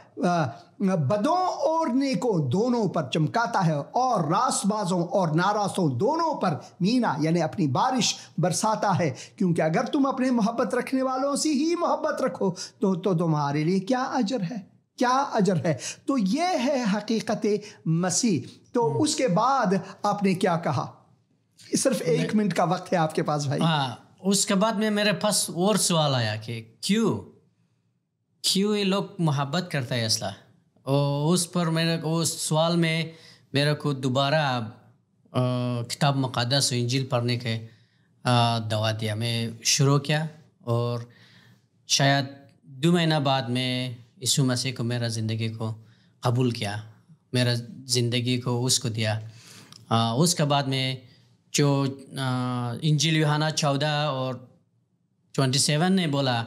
بدوں اور نیکوں دونوں پر چمکاتا ہے اور راست بازوں اور ناراستوں دونوں پر مینا یعنی اپنی بارش برساتا ہے، کیونکہ اگر تم اپنے محبت رکھنے والوں سے ہی محبت رکھو تو تمہارے لیے کیا اجر ہے، کیا اجر ہے۔ تو یہ ہے حقیقت مسیح۔ تو اس کے بعد آپ نے کیا کہا؟ صرف 1 منٹ کا وقت ہے آپ کے پاس بھائی۔ اس کے بعد میں میرے پاس اور سوال آیا کہ کیوں یہ لوگ محبت کرتا ہے اصلا، اور اس پر اس سوال میں میرے کو دوبارہ کتاب مقدس و انجیل پڑھنے کے دعا دیا۔ میں شروع کیا اور شاید 2 مہینہ بعد میں یسوع مسیح کو میرا زندگی کو قبول کیا، میرا زندگی کو اس کو دیا۔ اس کے بعد میں جو انجیل یوحنا 14 اور 27 نے بولا،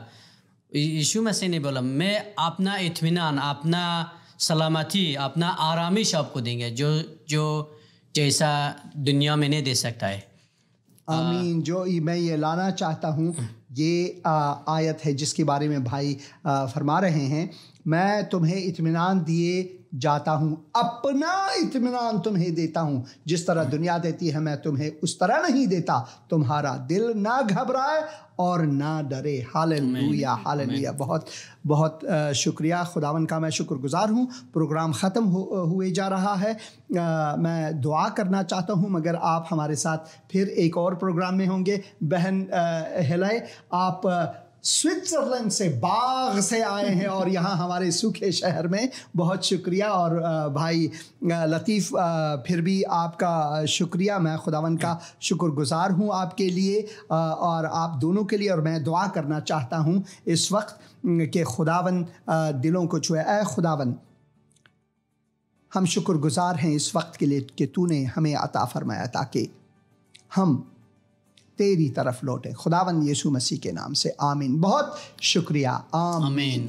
یسوع مسیح نے بولا میں اپنا اطمینان، اپنا سلامتی، اپنا آرامش آپ کو دیں گے جو جیسا دنیا میں نہیں دے سکتا ہے۔ آمین۔ جو میں یہ لانا چاہتا ہوں، یہ آیت ہے جس کے بارے میں بھائی فرما رہے ہیں، میں تمہیں اطمینان دیے جاتا ہوں، اپنا اطمینان تمہیں دیتا ہوں، جس طرح دنیا دیتی ہے میں تمہیں اس طرح نہیں دیتا، تمہارا دل نہ گھبرائے اور نہ ڈرے۔ ہاللیلویا، ہاللیلویا۔ بہت بہت شکریہ، خداوند کا میں شکر گزار ہوں۔ پروگرام ختم ہوئے جا رہا ہے، میں دعا کرنا چاہتا ہوں مگر آپ ہمارے ساتھ پھر ایک اور پروگرام میں ہوں گے۔ بہن ہلائے، آپ سوئٹزرلینڈ سے باغ سے آئے ہیں اور یہاں ہمارے سوکھے شہر میں، بہت شکریہ۔ اور بھائی لطیف، پھر بھی آپ کا شکریہ، میں خداوند کا شکر گزار ہوں آپ کے لیے اور آپ دونوں کے لیے، اور میں دعا کرنا چاہتا ہوں اس وقت کہ خداوند دلوں کو چھوئے۔ اے خداوند، ہم شکر گزار ہیں اس وقت کے لیے کہ تو نے ہمیں عطا فرمایا تاکہ ہم تیری طرف لوٹیں، خداوند یسوع مسیح کے نام سے، آمین۔ بہت شکریہ، آمین۔